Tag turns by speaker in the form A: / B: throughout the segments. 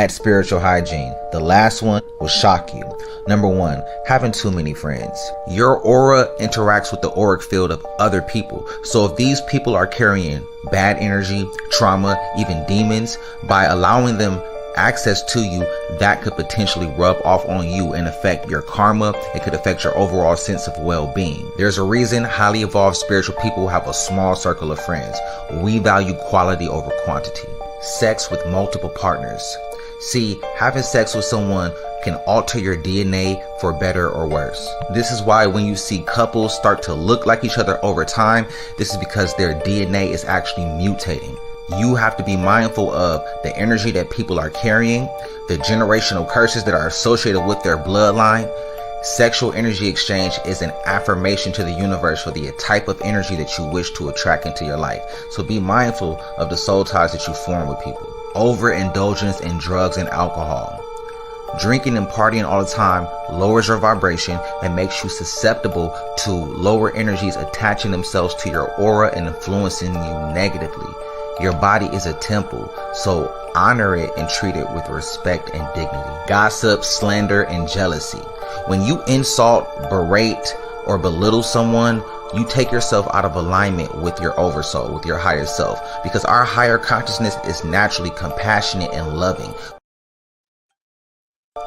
A: bad spiritual hygiene. The last one will shock you. Number 1, having too many friends. Your aura interacts with the auric field of other people. So if these people are carrying bad energy, trauma, even demons, by allowing them access to you, that could potentially rub off on you and affect your karma. It could affect your overall sense of well-being. There's a reason highly evolved spiritual people have a small circle of friends. We value quality over quantity. Sex with multiple partners. See, having sex with someone can alter your DNA for better or worse. This is why when you see couples start to look like each other over time, this is because their DNA is actually mutating. You have to be mindful of the energy that people are carrying, the generational curses that are associated with their bloodline. Sexual energy exchange is an affirmation to the universe for the type of energy that you wish to attract into your life. So be mindful of the soul ties that you form with people. Overindulgence in drugs and alcohol. Drinking and partying all the time lowers your vibration and makes you susceptible to lower energies attaching themselves to your aura and influencing you negatively. Your body is a temple, so honor it and treat it with respect and dignity. Gossip, slander, and jealousy. When you insult, berate, or belittle someone, you take yourself out of alignment with your oversoul, with your higher self, because our higher consciousness is naturally compassionate and loving.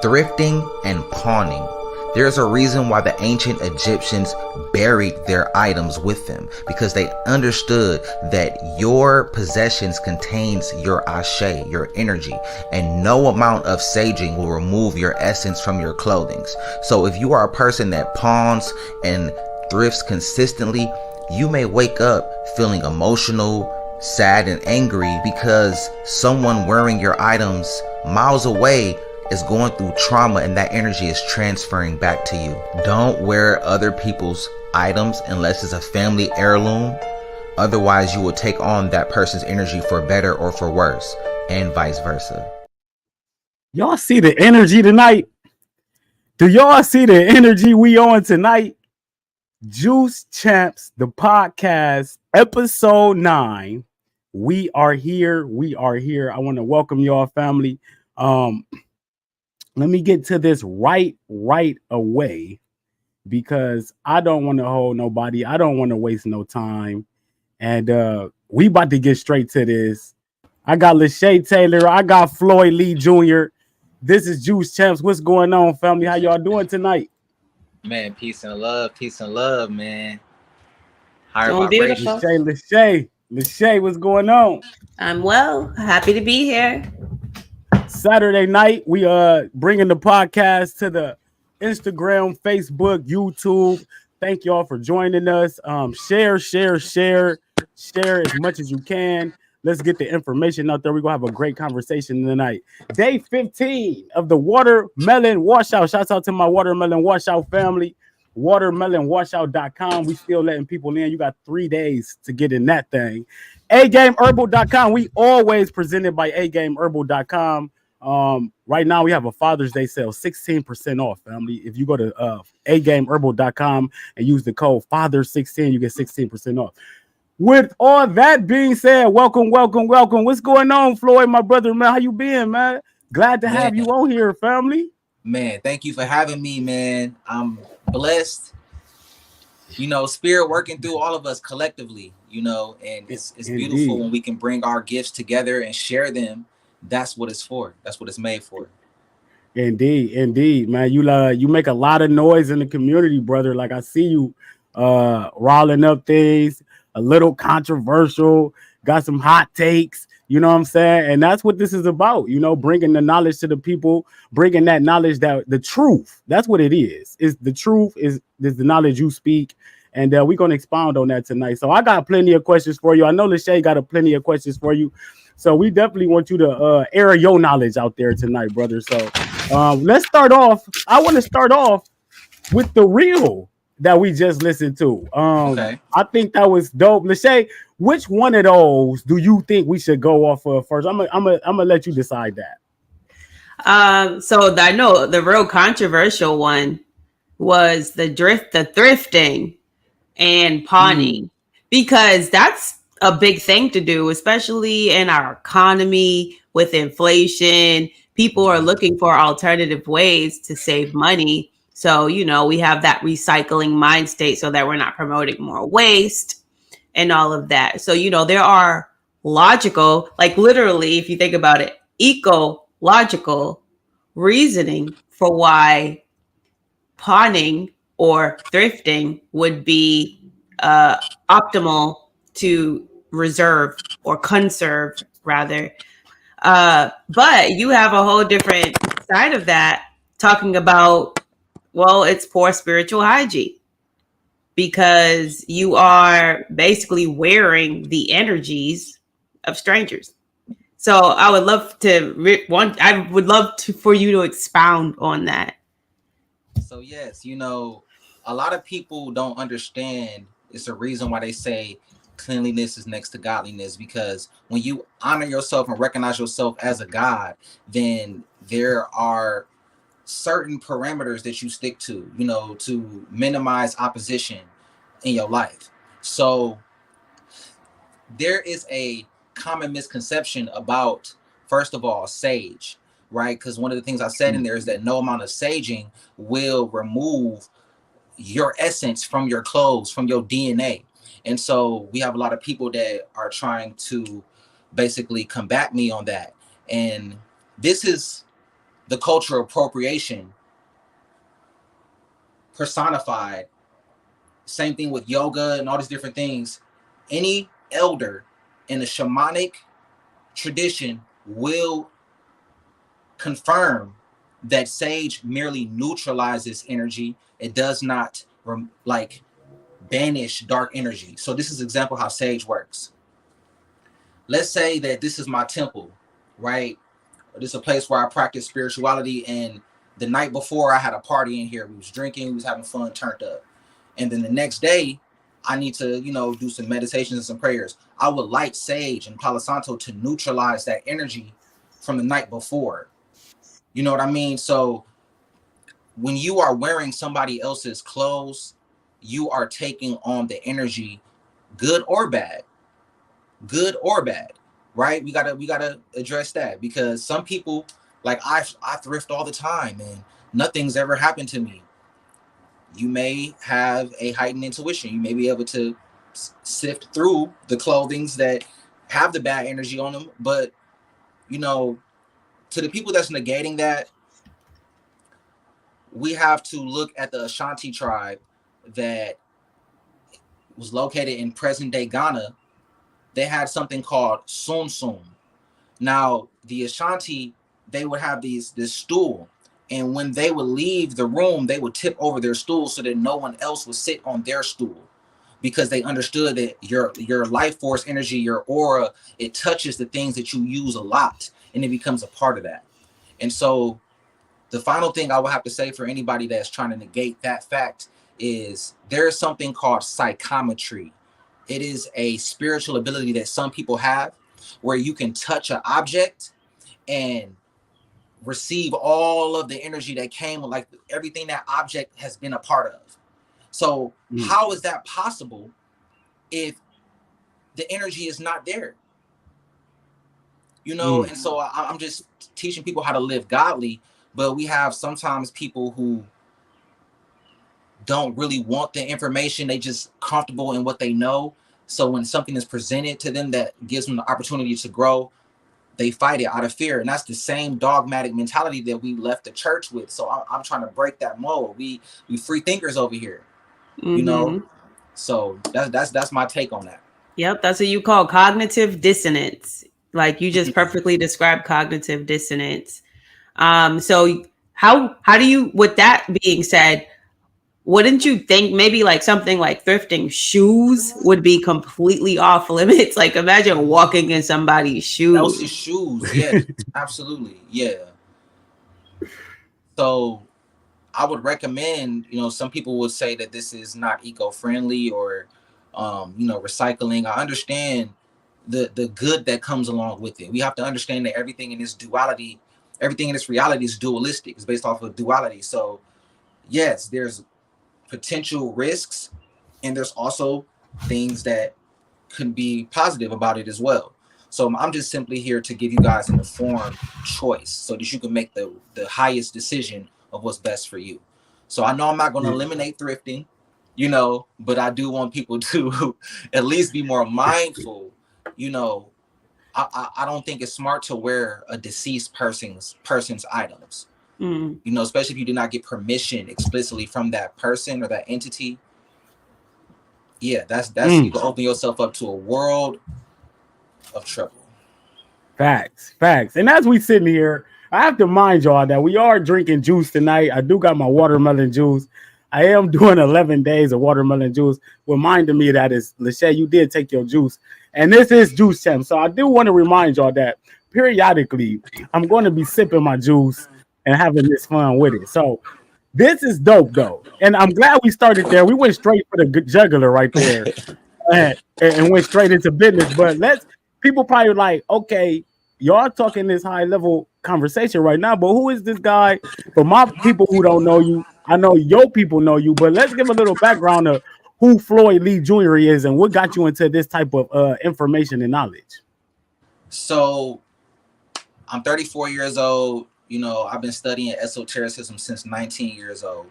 A: Thrifting and pawning. There's a reason why the ancient Egyptians buried their items with them, because they understood that your possessions contains your LASHAY, your energy, and no amount of saging will remove your essence from your clothing. So if you are a person that pawns and thrifts consistently, you may wake up feeling emotional, sad, and angry because someone wearing your items miles away is going through trauma, and that energy is transferring back to you. Don't wear other people's items unless it's a family heirloom. Otherwise, you will take on that person's energy for better or for worse, and vice versa.
B: Y'all see the energy tonight? Do y'all see the energy we on tonight? Juice Champs, the podcast, episode 9. We are here. We are here. I want to welcome y'all, family. Let me get to this right away, because I don't want to hold nobody. I don't want to waste no time. And we about to get straight to this. I got LASHAY Taylor. I got Floyd Lee Jr. This is Juice Champs. What's going on, family? How y'all doing tonight?
A: Man, peace and love, man. Higher
C: Doing
A: vibrations.
B: LASHAY, what's going on?
C: I'm well. Happy to be here.
B: Saturday night, we bringing the podcast to the Instagram, Facebook, YouTube. Thank y'all for joining us. Share as much as you can. Let's get the information out there. We're gonna have a great conversation tonight. Day 15 of the watermelon washout. Shouts out to my watermelon washout family. Watermelonwashout.com. We still letting people in. You got 3 days to get in that thing. AGameHerbal.com. We always presented by AGameHerbal.com. Right now we have a Father's Day sale, 16% off, family. If you go to AGameHerbal.com and use the code FATHER16, you get 16% off. With all that being said, welcome. What's going on, Floyd, my brother, man? How you been, man? Glad to have you on here, family.
A: Man, thank you for having me, man. I'm blessed. You know, spirit working through all of us collectively, you know, and it's beautiful when we can bring our gifts together and share them. That's what it's for. That's what it's made for.
B: Indeed, man. You make a lot of noise in the community, brother. Like, I see you rolling up things, a little controversial, got some hot takes, you know what I'm saying? And that's what this is about, you know, bringing the knowledge to the people, bringing that knowledge, that the truth, that's what it is. Is the truth is the knowledge you speak. And we're going to expound on that tonight. So I got plenty of questions for you. I know LASHAY got plenty of questions for you. So we definitely want you to air your knowledge out there tonight, brother. So let's start off. I want to start off with the reel that we just listened to. Okay. I think that was dope. LASHAY, which one of those do you think we should go off of first? I'm gonna let you decide that.
C: So I know the real controversial one was the thrifting and pawning, because that's a big thing to do, especially in our economy with inflation. people are looking for alternative ways to save money. So, we have that recycling mind state so that we're not promoting more waste and all of that. So, there are logical, like literally, if you think about it, ecological reasoning for why pawning or thrifting would be optimal to reserve or conserve, rather. But you have a whole different side of that talking about, well, it's poor spiritual hygiene because you are basically wearing the energies of strangers. So I would love to for you to expound on that.
A: So yes, a lot of people don't understand. It's a reason why they say cleanliness is next to godliness, because when you honor yourself and recognize yourself as a god, then there are certain parameters that you stick to, to minimize opposition in your life. So there is a common misconception about, first of all, sage, right? Because one of the things I said in there is that no amount of saging will remove your essence from your clothes, from your DNA. And so we have a lot of people that are trying to basically combat me on that. And this is the cultural appropriation personified. Same thing with yoga and all these different things. Any elder in a shamanic tradition will confirm that sage merely neutralizes energy. It does not banish dark energy. So this is an example how sage works. Let's say that this is my temple, right? This is a place where I practice spirituality, and the night before I had a party in here. We was drinking, we was having fun, turned up. And then the next day, I need to, do some meditations and some prayers. I would light sage and Palo Santo to neutralize that energy from the night before. You know what I mean? So when you are wearing somebody else's clothes, you are taking on the energy, good or bad, right? We gotta address that, because some people, like I thrift all the time and nothing's ever happened to me. You may have a heightened intuition. You may be able to sift through the clothings that have the bad energy on them. But, to the people that's negating that, we have to look at the Ashanti tribe that was located in present day Ghana. They had something called sun sun. Now, the Ashanti, they would have this stool, and when they would leave the room, they would tip over their stool so that no one else would sit on their stool, because they understood that your life force energy, your aura, it touches the things that you use a lot, and it becomes a part of that. And so the final thing I will have to say for anybody that's trying to negate that fact is there is something called psychometry. It is a spiritual ability that some people have where you can touch an object and receive all of the energy that came, like everything that object has been a part of. So how is that possible if the energy is not there? And so I'm just teaching people how to live godly, but we have sometimes people who don't really want the information. They just comfortable in what they know. So when something is presented to them that gives them the opportunity to grow, they fight it out of fear. And that's the same dogmatic mentality that we left the church with. So I'm trying to break that mold. We free thinkers over here, So that's my take on that.
C: Yep, that's what you call cognitive dissonance. Like you just perfectly described cognitive dissonance. So how do you, with that being said, wouldn't you think maybe like something like thrifting shoes would be completely off limits? Like imagine walking in somebody's shoes.
A: Else's shoes, yeah, absolutely, yeah. So I would recommend, some people would say that this is not eco-friendly or, recycling. I understand the good that comes along with it. We have to understand that everything in this duality, everything in this reality is dualistic. It's based off of duality. So yes, there's potential risks, and there's also things that could be positive about it as well.
D: So I'm just simply here to give you guys an informed choice so that you can make the highest decision of what's best for you. So I know I'm not going to eliminate thrifting, you know, but I do want people to at least be more mindful. You know, I don't think it's smart to wear a deceased person's items. You know, especially if you do not get permission explicitly from that person or that entity. Yeah, that's you can open yourself up to a world of trouble.
B: Facts. And as we sitting here, I have to mind y'all that we are drinking juice tonight. I do got my watermelon juice. I am doing 11 days of watermelon juice. Reminding me that is, LASHAY, you did take your juice. And this is Juice Champ. So I do want to remind y'all that periodically I'm going to be sipping my juice and having this fun with it. So this is dope, though. And I'm glad we started there. We went straight for the jugular right there and went straight into business. But people probably like, okay, y'all talking this high level conversation right now, but who is this guy? For my people who don't know you, I know your people know you, but let's give a little background of who Floyd Lee Jr. is and what got you into this type of information and knowledge.
D: So I'm 34 years old. You know, I've been studying esotericism since 19 years old.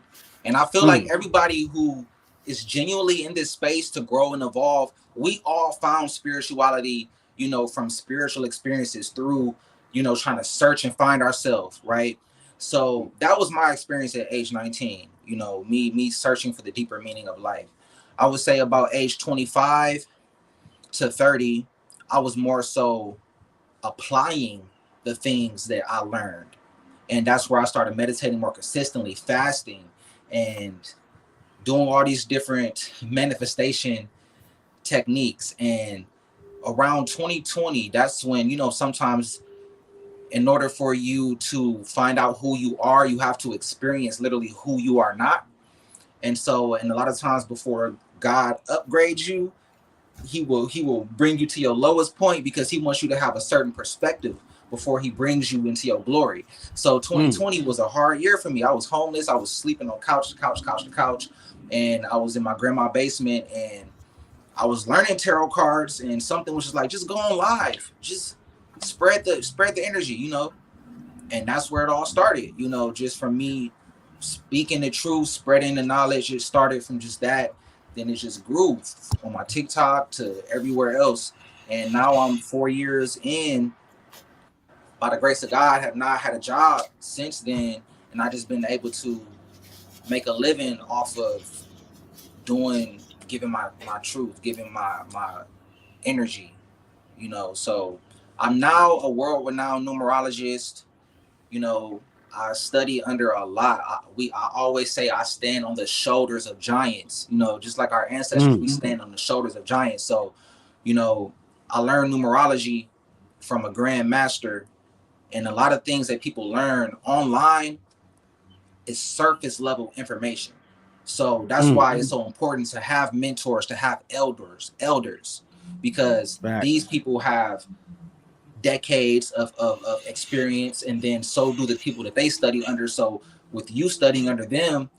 D: And I feel like everybody who is genuinely in this space to grow and evolve, we all found spirituality, you know, from spiritual experiences through, you know, trying to search and find ourselves, right? So that was my experience at age 19, you know, me searching for the deeper meaning of life. I would say about age 25 to 30, I was more so applying the things that I learned. And that's where I started meditating more consistently, fasting, and doing all these different manifestation techniques. And around 2020, that's when, you know, sometimes in order for you to find out who you are, you have to experience literally who you are not. And so, and a lot of times before God upgrades you, he will bring you to your lowest point because he wants you to have a certain perspective before he brings you into your glory. So 2020 was a hard year for me. I was homeless. I was sleeping on couch to couch. And I was in my grandma's basement and I was learning tarot cards, and something was just like, just go on live. Just spread the energy, you know? And that's where it all started, you know, just from me speaking the truth, spreading the knowledge. It started from just that. Then it just grew on my TikTok to everywhere else. And now I'm 4 years in. By the grace of God, have not had a job since then. And I just been able to make a living off of giving my truth, giving my energy, you know. So I'm now a world-renowned numerologist. You know, I study under a lot. I always say I stand on the shoulders of giants. You know, just like our ancestors, we stand on the shoulders of giants. So, you know, I learned numerology from a grand master, and a lot of things that people learn online is surface level information. So that's why it's so important to have mentors, to have elders, because these people have decades of experience, and then so do the people that they study under. So with you studying under them,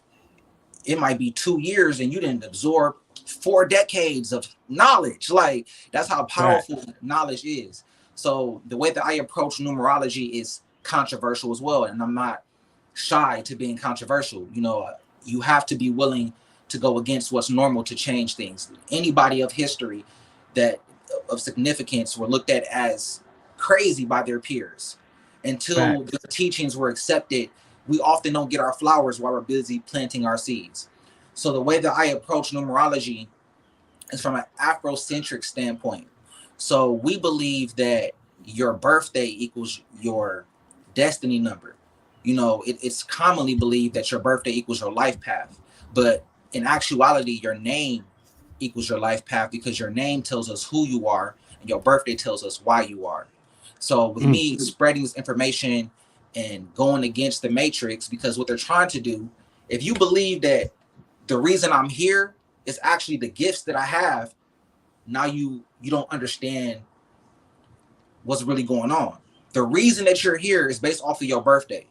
D: it might be 2 years and you didn't absorb 4 decades of knowledge. Like, that's how powerful knowledge is. So the way that I approach numerology is controversial as well, and I'm not shy to being controversial. You know, you have to be willing to go against what's normal to change things. Anybody of history that of significance were looked at as crazy by their peers. Until the teachings were accepted, we often don't get our flowers while we're busy planting our seeds. So the way that I approach numerology is from an Afrocentric standpoint. So we believe that your birthday equals your destiny number. You know, it's commonly believed that your birthday equals your life path. But in actuality, your name equals your life path, because your name tells us who you are and your birthday tells us why you are. So with me spreading this information and going against the matrix, because what they're trying to do, if you believe that the reason I'm here is actually the gifts that I have, now you don't understand what's really going on. The reason that you're here is based off of your birthday.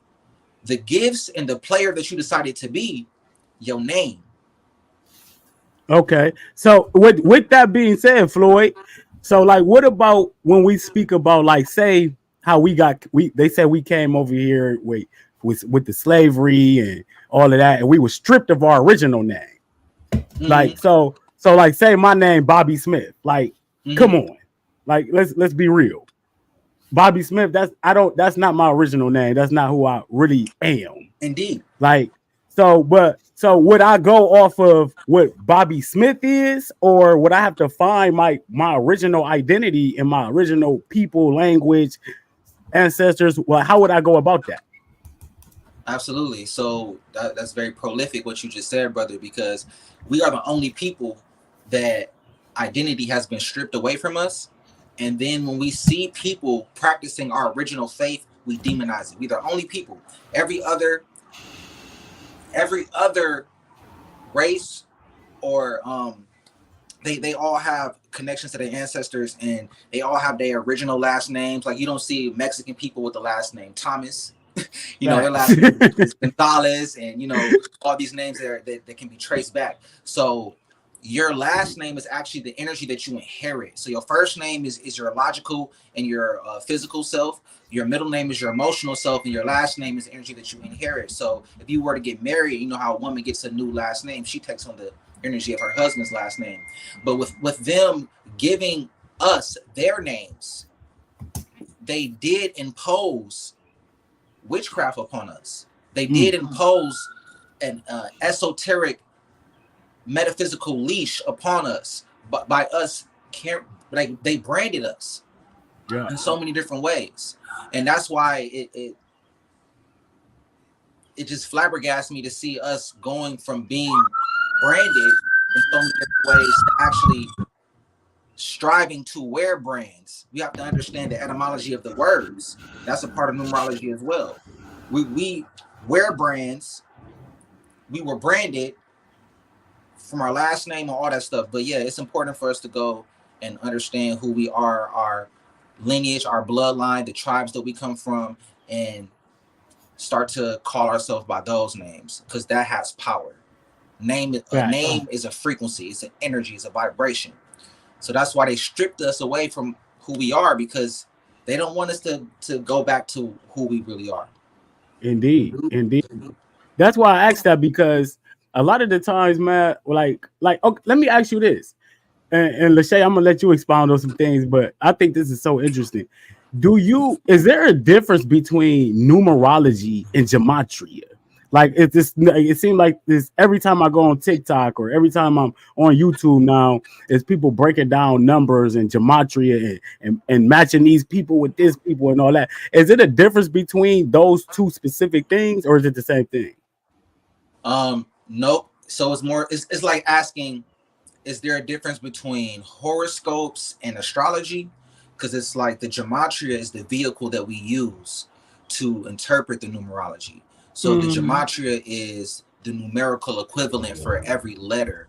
D: The gifts and the player that you decided to be, your name.
B: Okay. So with that being said, Floyd, So like, what about when we speak about like, say how they said we came over here with the slavery and all of that, and we were stripped of our original name. Like, so like, say my name Bobby Smith. Like, come on, like let's be real. Bobby Smith. That's not my original name. That's not who I really am.
D: Indeed.
B: Like, so would I go off of what Bobby Smith is, or would I have to find my original identity in my original people, language, ancestors? Well, how would I go about that?
D: Absolutely. So that's very prolific what you just said, brother, because we are the only people that identity has been stripped away from us. And then when we see people practicing our original faith, we demonize it. We're the only people. Every other race or they all have connections to their ancestors, and they all have their original last names. Like, you don't see Mexican people with the last name Thomas. You know, their last name is Gonzalez, and you know, all these names that can be traced back. So your last name is actually the energy that you inherit. So your first name is your logical and your physical self. Your middle name is your emotional self, and your last name is the energy that you inherit. So if you were to get married, you know how a woman gets a new last name, she takes on the energy of her husband's last name. But with them giving us their names, they did impose witchcraft upon us. They did impose an esoteric metaphysical leash upon us, but by us like they branded us in so many different ways. And that's why it just flabbergasts me to see us going from being branded in so many different ways to actually striving to wear brands. We have to understand the etymology of the words. That's a part of numerology as well. We wear brands. We were branded from our last name and all that stuff. But yeah, it's important for us to go and understand who we are, our lineage, our bloodline, the tribes that we come from, and start to call ourselves by those names, because that has power. A name is a frequency, it's an energy, it's a vibration. So that's why they stripped us away from who we are, because they don't want us to go back to who we really are.
B: Indeed. That's why I asked that, because a lot of the times, man, like, okay, let me ask you this, and LASHAY, I'm gonna let you expound on some things, but I think this is so interesting. Is there a difference between numerology and gematria? Like, it seems like this every time I go on TikTok or every time I'm on YouTube now, is people breaking down numbers and gematria and matching these people with this people and all that. Is it a difference between those two specific things, or is it the same thing?
D: Nope. So it's like asking, is there a difference between horoscopes and astrology? Because it's like the gematria is the vehicle that we use to interpret the numerology. So the gematria is the numerical equivalent for every letter.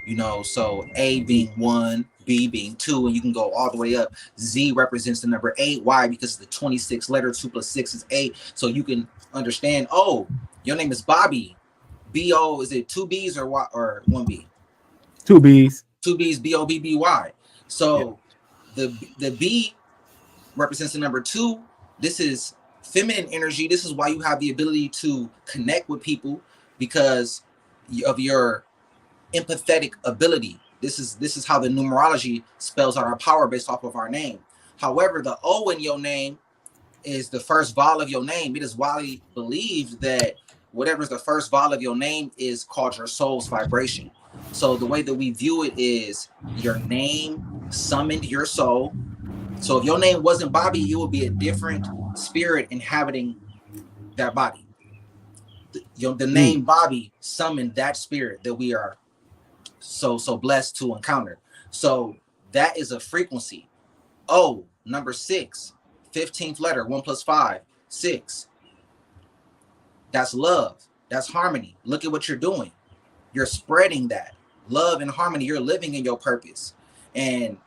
D: You know, so A being 1, B being 2, and you can go all the way up. Z represents the number 8. Why? Because it's the 26 letter. 2 plus 6 is 8. So you can understand, oh, your name is Bobby. B-O, is it 2 B's or one B?
B: 2 B's.
D: 2 B's, B-O-B-B-Y. So the B represents the number 2. This is feminine energy. This is why you have the ability to connect with people, because of your empathetic ability. This is how the numerology spells out our power based off of our name. However, the O in your name is the first vowel of your name. It is widely believed that whatever is the first vowel of your name is called your soul's vibration. So the way that we view it is your name summoned your soul. So if your name wasn't Bobby, you would be a different spirit inhabiting that body. The name Bobby summoned that spirit that we are so blessed to encounter. So that is a frequency. O, number 6, 15th letter, 1 plus 5, 6. That's love. That's harmony. Look at what you're doing. You're spreading that love and harmony. You're living in your purpose. And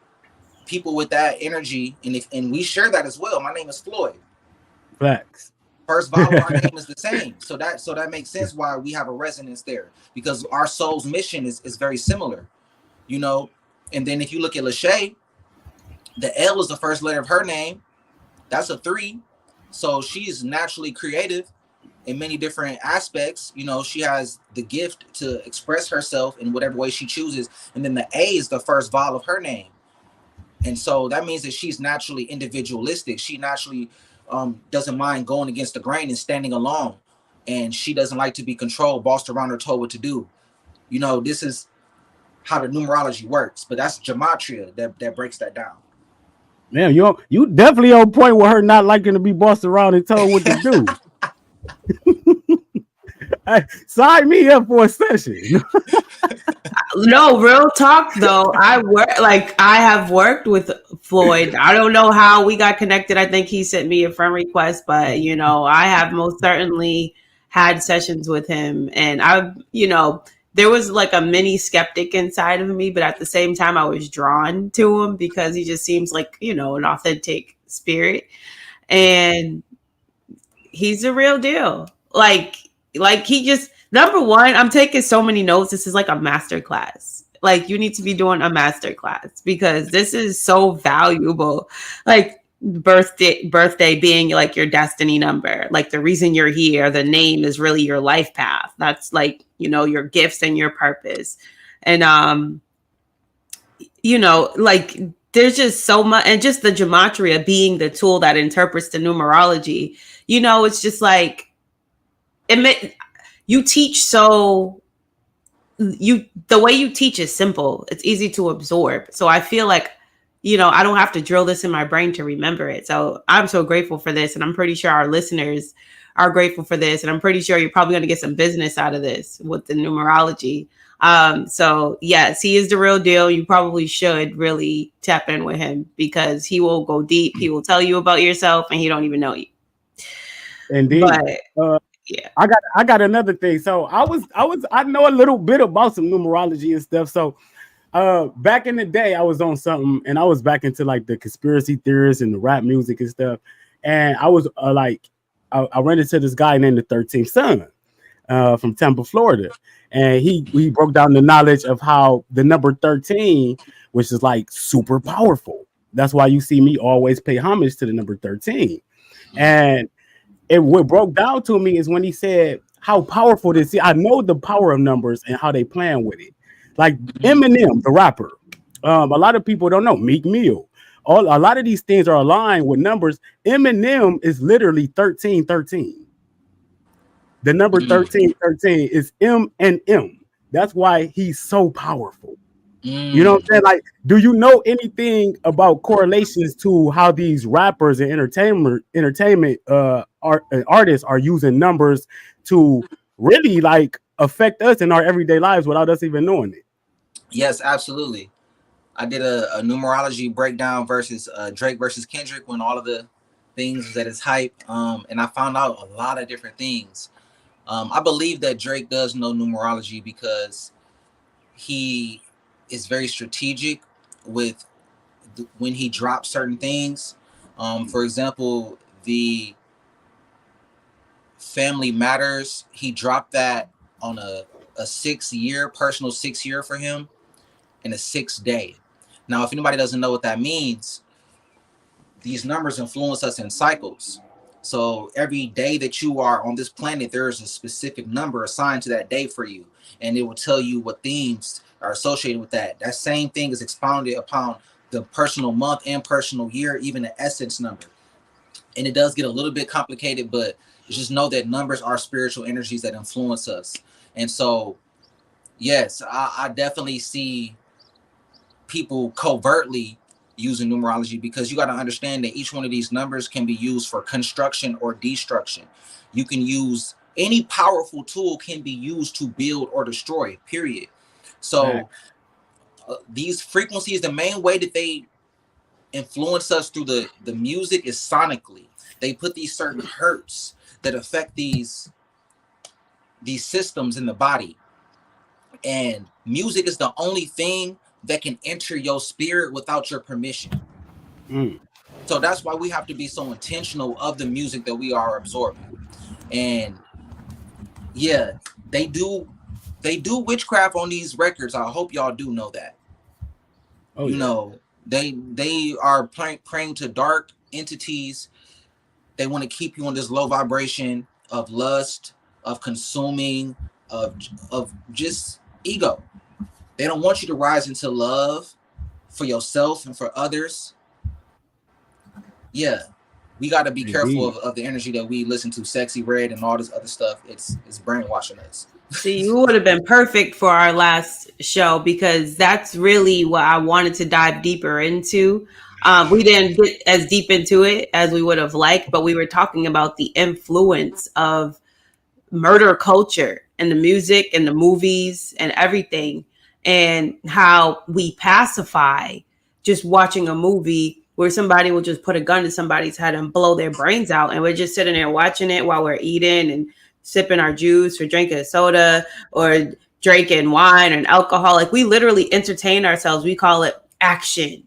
D: people with that energy, and we share that as well. My name is Floyd.
B: Facts.
D: First vowel of our name is the same. So that makes sense why we have a resonance there, because our soul's mission is very similar, you know. And then if you look at LASHAY, The L is the first letter of her name. That's a 3. So she's naturally creative in many different aspects. You know, she has the gift to express herself in whatever way she chooses. And then the A is the first vowel of her name. And so that means that she's naturally individualistic. She naturally doesn't mind going against the grain and standing alone. And she doesn't like to be controlled, bossed around, or told what to do. You know, this is how the numerology works. But that's gematria that breaks that down.
B: Man, you definitely on point with her not liking to be bossed around and told what to do. Hey, sign me up for a session.
C: No, real talk though. I have worked with Floyd. I don't know how we got connected. I think he sent me a friend request, but you know, I have most certainly had sessions with him, and there was like a mini skeptic inside of me, but at the same time I was drawn to him because he just seems like, an authentic spirit, and he's a real deal. Like he just, number one, I'm taking so many notes. This is like a master class. Like, you need to be doing a master class because this is so valuable. Like, birthday being like your destiny number, like the reason you're here, the name is really your life path. That's like, your gifts and your purpose. And like, there's just so much, and just the gematria being the tool that interprets the numerology, it's just like, you teach the way you teach is simple. It's easy to absorb. So I feel like, I don't have to drill this in my brain to remember it. So I'm so grateful for this. And I'm pretty sure our listeners are grateful for this. And I'm pretty sure you're probably going to get some business out of this with the numerology. So yes, he is the real deal. You probably should really tap in with him because he will go deep. He will tell you about yourself and he don't even know you.
B: Indeed. But, yeah, I got another thing. So I know a little bit about some numerology and stuff. So back in the day, I was on something, and I was back into like the conspiracy theorists and the rap music and stuff. And I was I ran into this guy named the 13th Son from Tampa, Florida, and he broke down the knowledge of how the number 13, which is like super powerful. That's why you see me always pay homage to the number 13, and what broke down to me is when he said how powerful this is. I know the power of numbers and how they plan with it. Like Eminem, the rapper. A lot of people don't know Meek Mill. A lot of these things are aligned with numbers. Eminem is literally 1313. The number 1313 is M and M. That's why he's so powerful. You know what I'm saying? Like, do you know anything about correlations to how these rappers and entertainment artists are using numbers to really like affect us in our everyday lives without us even knowing it?
D: Yes, absolutely. I did a numerology breakdown versus Drake versus Kendrick when all of the things was at its hype, and I found out a lot of different things. I believe that Drake does know numerology because he is very strategic with when he drops certain things. For example, the Family Matters, he dropped that on a 6-year, personal 6-year for him in a 6-day. Now, if anybody doesn't know what that means, these numbers influence us in cycles. So every day that you are on this planet, there is a specific number assigned to that day for you, and it will tell you what themes are associated with that. That same thing is expounded upon the personal month and personal year, even the essence number. And it does get a little bit complicated, but just know that numbers are spiritual energies that influence us. And so, yes, I definitely see people covertly using numerology because you got to understand that each one of these numbers can be used for construction or destruction. You can use any powerful tool can be used to build or destroy, period. So these frequencies, the main way that they influence us through the music is sonically. They put these certain hertz that affect these systems in the body. And music is the only thing that can enter your spirit without your permission. So that's why we have to be so intentional of the music that we are absorbing. And yeah, they do witchcraft on these records. I hope y'all do know that. You know, They are praying to dark entities. They want to keep you on this low vibration of lust, of consuming, of just ego. They don't want you to rise into love for yourself and for others. Yeah, we got to be careful of the energy that we listen to. Sexy Red and all this other stuff. It's brainwashing us.
C: See, you would have been perfect for our last show because that's really what I wanted to dive deeper into. We didn't get as deep into it as we would have liked, but we were talking about the influence of murder culture and the music and the movies and everything, and how we pacify just watching a movie where somebody will just put a gun to somebody's head and blow their brains out, and we're just sitting there watching it while we're eating and sipping our juice or drinking soda or drinking wine and alcohol. Like, we literally entertain ourselves. We call it action,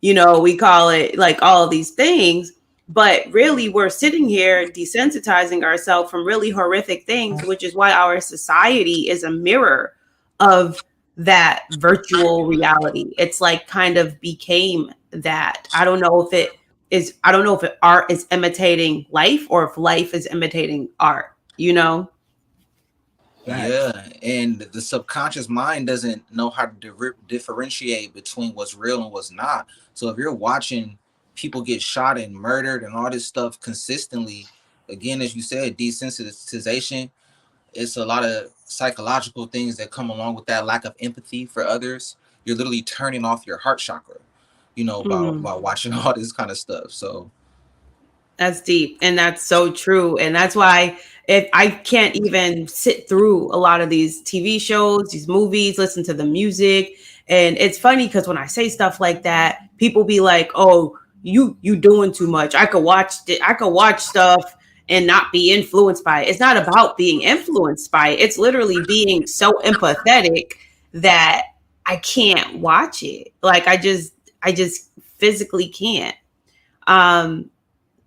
C: we call it like all of these things. But really, we're sitting here desensitizing ourselves from really horrific things, which is why our society is a mirror of that virtual reality. It's like kind of became that. I don't know if art is imitating life or if life is imitating art.
D: Yeah, and the subconscious mind doesn't know how to differentiate between what's real and what's not. So if you're watching people get shot and murdered and all this stuff consistently, again, as you said, desensitization, it's a lot of psychological things that come along with that lack of empathy for others. You're literally turning off your heart chakra, by watching all this kind of stuff. So
C: that's deep, and that's so true. And that's why if I can't even sit through a lot of these TV shows, these movies, listen to the music. And it's funny because when I say stuff like that, people be like, "Oh, you doing too much. I could watch stuff and not be influenced by it." It's not about being influenced by it. It's literally being so empathetic that I can't watch it. Like, I just physically can't.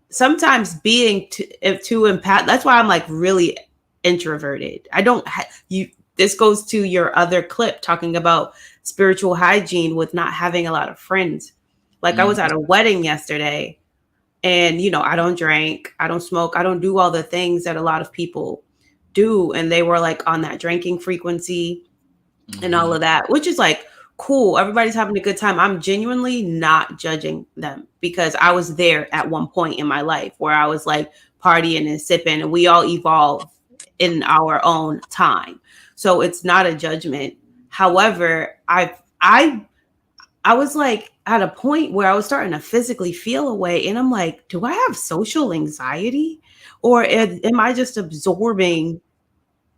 C: Sometimes being too empath. That's why I'm like really introverted. I don't you. This goes to your other clip talking about spiritual hygiene with not having a lot of friends. Like, I was at a wedding yesterday, and I don't drink, I don't smoke, I don't do all the things that a lot of people do, and they were like on that drinking frequency and all of that, which is like cool. Everybody's having a good time. I'm genuinely not judging them because I was there at one point in my life where I was like partying and sipping, and we all evolve in our own time. So it's not a judgment. However, I was like at a point where I was starting to physically feel away, and I'm like, do I have social anxiety, or am I just absorbing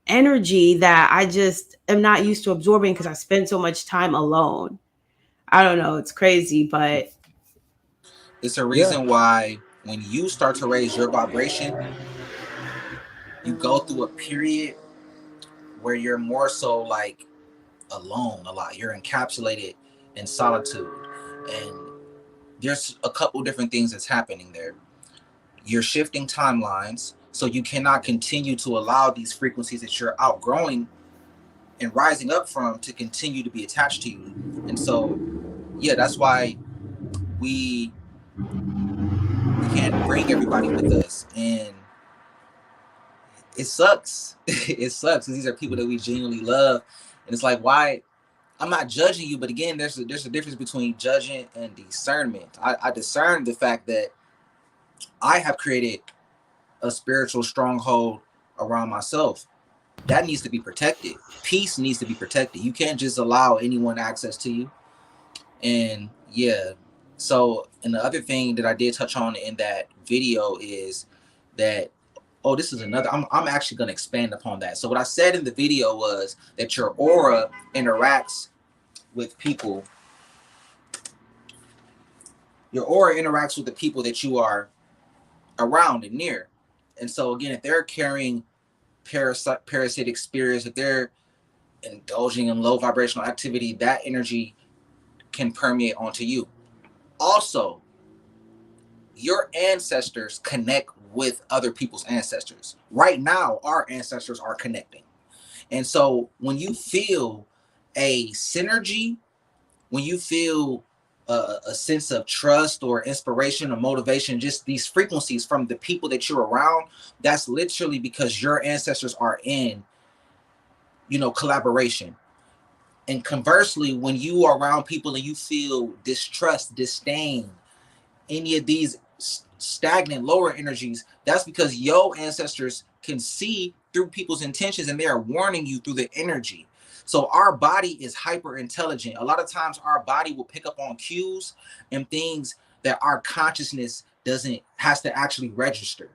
C: energy that I just am not used to absorbing because I spend so much time alone? I don't know. It's crazy, but
D: it's a reason why when you start to raise your vibration, you go through a period where you're more so like alone a lot. You're encapsulated in solitude. And there's a couple different things that's happening there. You're shifting timelines, so you cannot continue to allow these frequencies that you're outgrowing and rising up from to continue to be attached to you. And so, yeah, that's why we can't bring everybody with us. And it sucks. It sucks because these are people that we genuinely love. And it's like, why? I'm not judging you, but again, there's a difference between judging and discernment. I discern the fact that I have created a spiritual stronghold around myself. That needs to be protected. Peace needs to be protected. You can't just allow anyone access to you. And yeah, so, and the other thing that I did touch on in that video is that, oh, this is another, I'm actually going to expand upon that. So what I said in the video was that your aura interacts with people. Your aura interacts with the people that you are around and near. And so again, if they're carrying parasitic spirits, if they're indulging in low vibrational activity, that energy can permeate onto you. Also, your ancestors connect with other people's ancestors. Right now, our ancestors are connecting. And so when you feel a synergy, when you feel a sense of trust or inspiration or motivation, just these frequencies from the people that you're around, that's literally because your ancestors are in, collaboration. And conversely, when you are around people and you feel distrust, disdain, any of these stagnant lower energies, that's because your ancestors can see through people's intentions and they are warning you through the energy. So our body is hyper intelligent. A lot of times our body will pick up on cues and things that our consciousness has to actually register.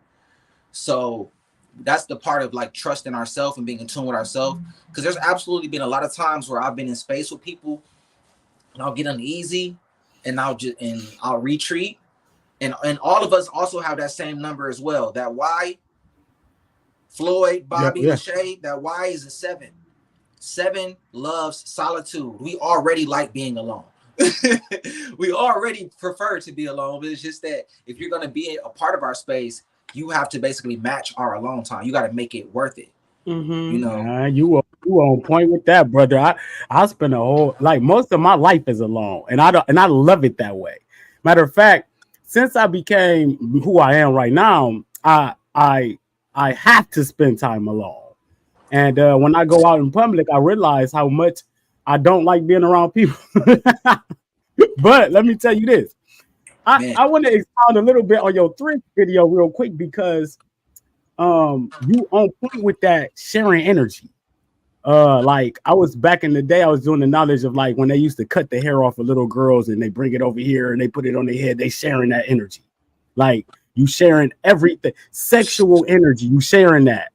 D: So that's the part of like trusting ourselves and being in tune with ourselves. Because there's absolutely been a lot of times where I've been in space with people and I'll get uneasy and I'll retreat. And all of us also have that same number as well. That Y, Floyd, Bobby, LASHAY, that Y is a 7. 7 loves solitude. We already like being alone. We already prefer to be alone, but it's just that if you're going to be a part of our space, you have to basically match our alone time. You got to make it worth it.
B: Mm-hmm. You on point with that, brother. I spend most of my life is alone, and I love it that way. Matter of fact, since I became who I am right now, I have to spend time alone. And when I go out in public, I realize how much I don't like being around people. But let me tell you this. I want to expound a little bit on your thrift video real quick because you on point with that sharing energy. Like I was back in the day, I was doing the knowledge of like when they used to cut the hair off of little girls and they bring it over here and they put it on their head, they sharing that energy. Like you sharing everything, sexual energy, you sharing that.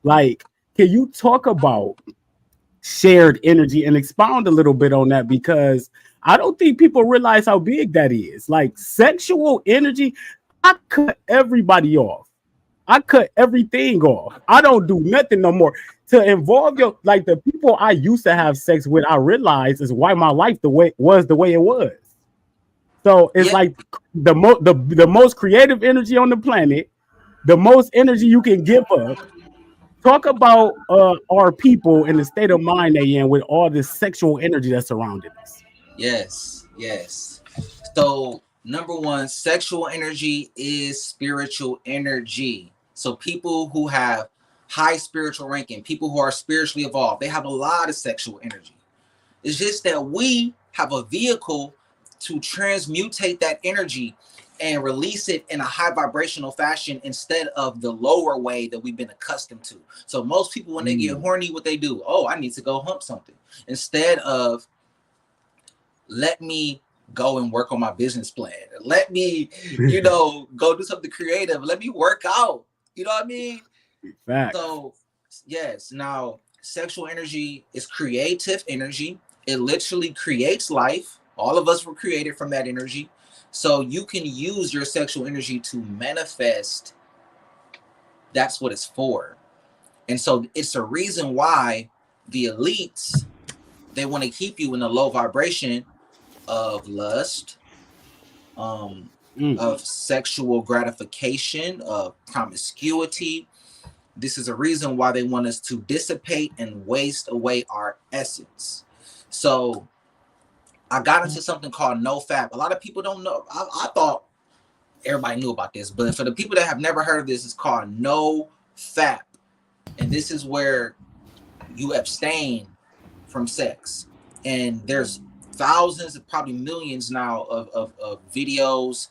B: Like, can you talk about shared energy and expound a little bit on that? Because I don't think people realize how big that is. Like sexual energy, I cut everybody off. I cut everything off. I don't do nothing no more to involve the people I used to have sex with. I realized is why my life the way it was. So it's like the most creative energy on the planet, the most energy you can give up. Talk about our people and the state of mind they in with all this sexual energy that's surrounding us.
D: Yes. So number one, sexual energy is spiritual energy. So people who have high spiritual ranking, people who are spiritually evolved, they have a lot of sexual energy. It's just that we have a vehicle to transmutate that energy and release it in a high vibrational fashion instead of the lower way that we've been accustomed to. So most people, when they get horny, what they do? Oh, I need to go hump something. Instead of let me go and work on my business plan. Let me, go do something creative. Let me work out. You know what I mean?
B: Facts.
D: So, yes. Now, sexual energy is creative energy. It literally creates life. All of us were created from that energy. So you can use your sexual energy to manifest. That's what it's for. And so it's a reason why the elites, they want to keep you in a low vibration of lust, of sexual gratification, of promiscuity. This is a reason why they want us to dissipate and waste away our essence. So I got into something called NoFap. A lot of people don't know. I thought everybody knew about this, but for the people that have never heard of this, it's called NoFap. And this is where you abstain from sex. And there's thousands, probably millions now of videos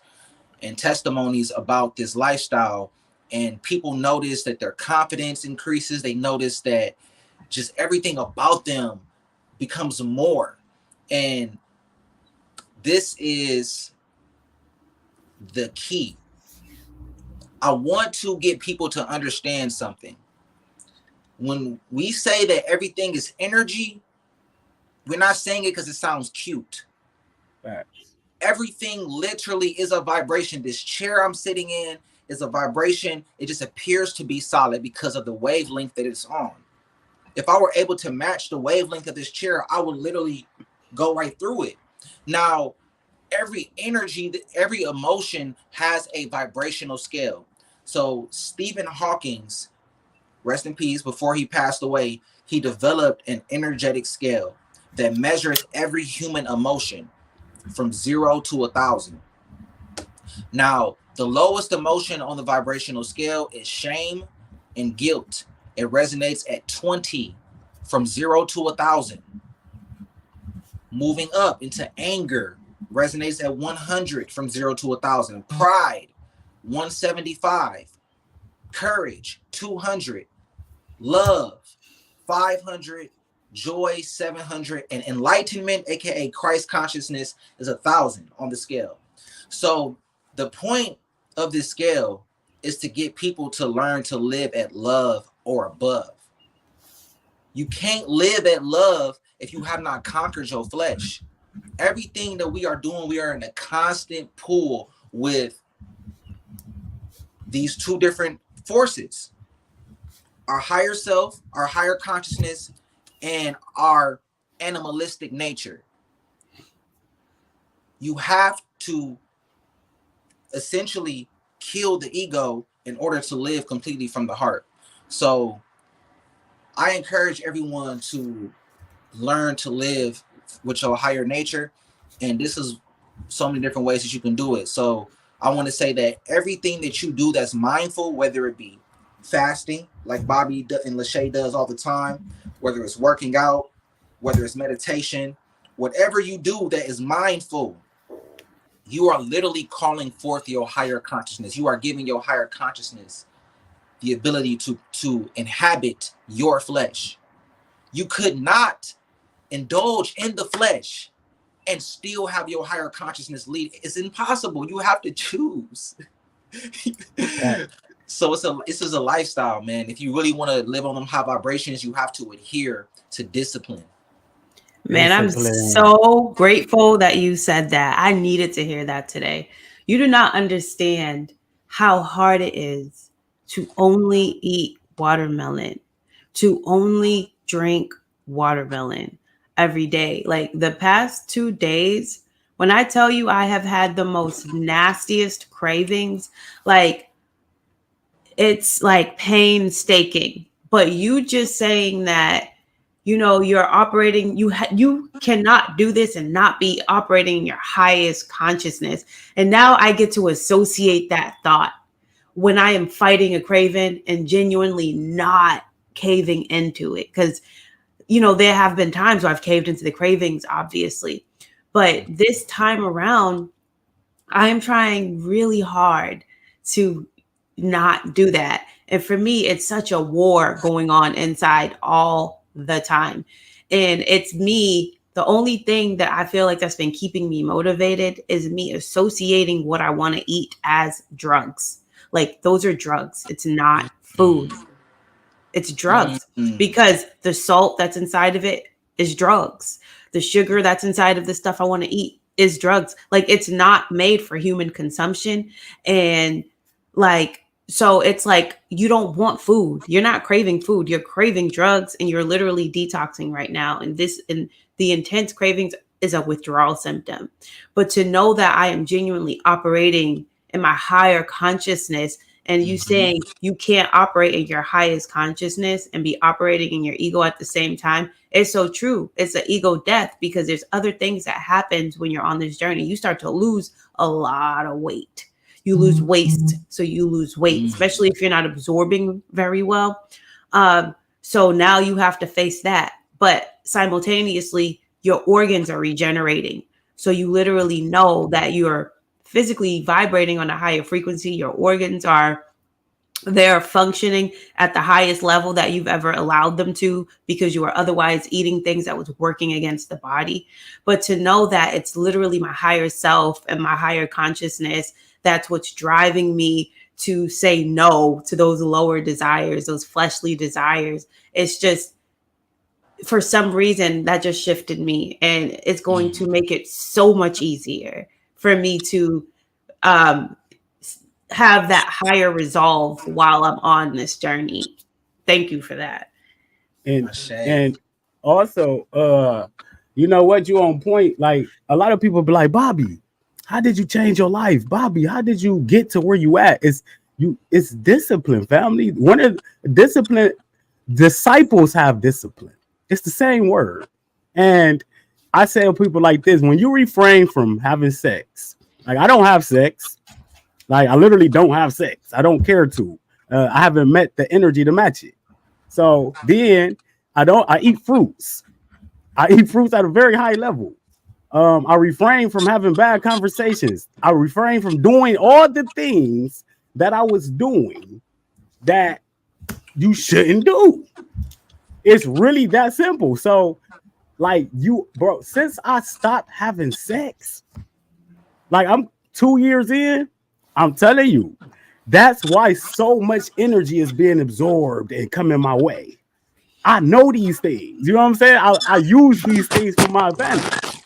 D: and testimonies about this lifestyle. And people notice that their confidence increases. They notice that just everything about them becomes more. And this is the key. I want to get people to understand something. When we say that everything is energy, we're not saying it because it sounds cute.
B: Right.
D: Everything literally is a vibration. This chair I'm sitting in is a vibration. It just appears to be solid because of the wavelength that it's on. If I were able to match the wavelength of this chair, I would literally go right through it. Now, every energy, every emotion has a vibrational scale. So Stephen Hawking's, rest in peace, before he passed away, he developed an energetic scale that measures every human emotion. from 0 to 1,000. Now, the lowest emotion on the vibrational scale is shame and guilt. It resonates at 20, from 0 to 1,000. Moving up into anger, resonates at 100, from 0 to 1,000. Pride, 175. Courage, 200. Love, 500. Joy, 700. And enlightenment, aka Christ consciousness, is 1,000 on the scale. So the point of this scale is to get people to learn to live at love or above. You can't live at love if you have not conquered your flesh. Everything that we are doing, we are in a constant pull with these two different forces: our higher self, our higher consciousness, and our animalistic nature. You have to essentially kill the ego in order to live completely from the heart. So I encourage everyone to learn to live with your higher nature, and this is so many different ways that you can do it. So I want to say that everything that you do that's mindful, whether it be fasting like Bobby and LASHAY does all the time, whether it's working out, whether it's meditation, whatever you do that is mindful, you are literally calling forth your higher consciousness. You are giving your higher consciousness the ability to inhabit your flesh. You could not indulge in the flesh and still have your higher consciousness lead. It's impossible. You have to choose. So this is a lifestyle, man. If you really want to live on them high vibrations, you have to adhere to discipline.
C: Man, I'm so grateful that you said that. I needed to hear that today. You do not understand how hard it is to only eat watermelon, to only drink watermelon every day. Like the past 2 days, when I tell you I have had the most nastiest cravings, like it's like painstaking. But you just saying that, you know, you're operating, you cannot do this and not be operating in your highest consciousness. And now I get to associate that thought when I am fighting a craving and genuinely not caving into it. Because, you know, there have been times where I've caved into the cravings, obviously. But this time around, I am trying really hard to not do that. And for me, it's such a war going on inside all the time. And it's me. The only thing that I feel like that's been keeping me motivated is me associating what I want to eat as drugs. Like those are drugs. It's not food. It's drugs because the salt that's inside of it is drugs. The sugar that's inside of the stuff I want to eat is drugs. Like it's not made for human consumption. And like, so it's like, you don't want food. You're not craving food. You're craving drugs and you're literally detoxing right now. And the intense cravings is a withdrawal symptom. But to know that I am genuinely operating in my higher consciousness, and you saying you can't operate in your highest consciousness and be operating in your ego at the same time, it's so true. It's an ego death because there's other things that happens when you're on this journey. You start to lose a lot of weight. You lose waste. So you lose weight, especially if you're not absorbing very well. So now you have to face that. But simultaneously, your organs are regenerating. So you literally know that you're physically vibrating on a higher frequency. Your organs they're functioning at the highest level that you've ever allowed them to, because you were otherwise eating things that was working against the body. But to know that it's literally my higher self and my higher consciousness, that's what's driving me to say no to those lower desires, those fleshly desires. It's just, for some reason, that just shifted me, and it's going to make it so much easier for me to have that higher resolve while I'm on this journey. Thank you for that.
B: And also, you know what, you on point. Like a lot of people be like, Bobby, how did you change your life? Bobby, how did you get to where you at? It's discipline, family. One of discipline, disciples have discipline. It's the same word. And I tell people like this: when you refrain from having sex, like I don't have sex, like I literally don't have sex. I don't care to. I haven't met the energy to match it. So then I eat fruits. I eat fruits at a very high level. I refrain from having bad conversations. I refrain from doing all the things that I was doing that you shouldn't do. It's really that simple. So, like you, bro, since I stopped having sex, like I'm 2 years in, I'm telling you, that's why so much energy is being absorbed and coming my way. I know these things. You know what I'm saying? I use these things for my advantage.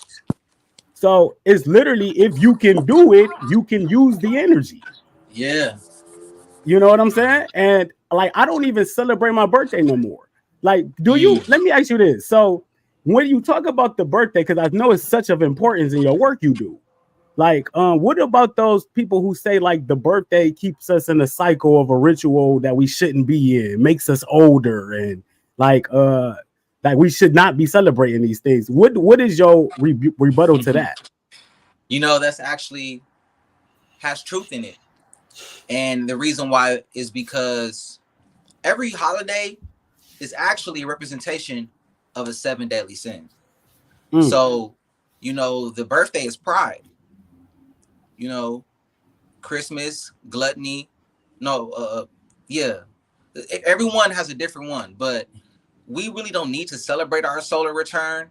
B: So it's literally, if you can do it, you can use the energy.
D: Yeah.
B: You know what I'm saying? And like, I don't even celebrate my birthday no more. Like, do you? Let me ask you this. So when you talk about the birthday, because I know it's such of importance in your work you do. Like, what about those people who say like the birthday keeps us in a cycle of a ritual that we shouldn't be in, makes us older, and like we should not be celebrating these things? What is your rebuttal to that?
D: You know, that's actually has truth in it. And the reason why is because every holiday is actually a representation of a 7 deadly sin. So, you know, the birthday is pride. You know, Christmas, gluttony. No, yeah. Everyone has a different one, but we really don't need to celebrate our solar return.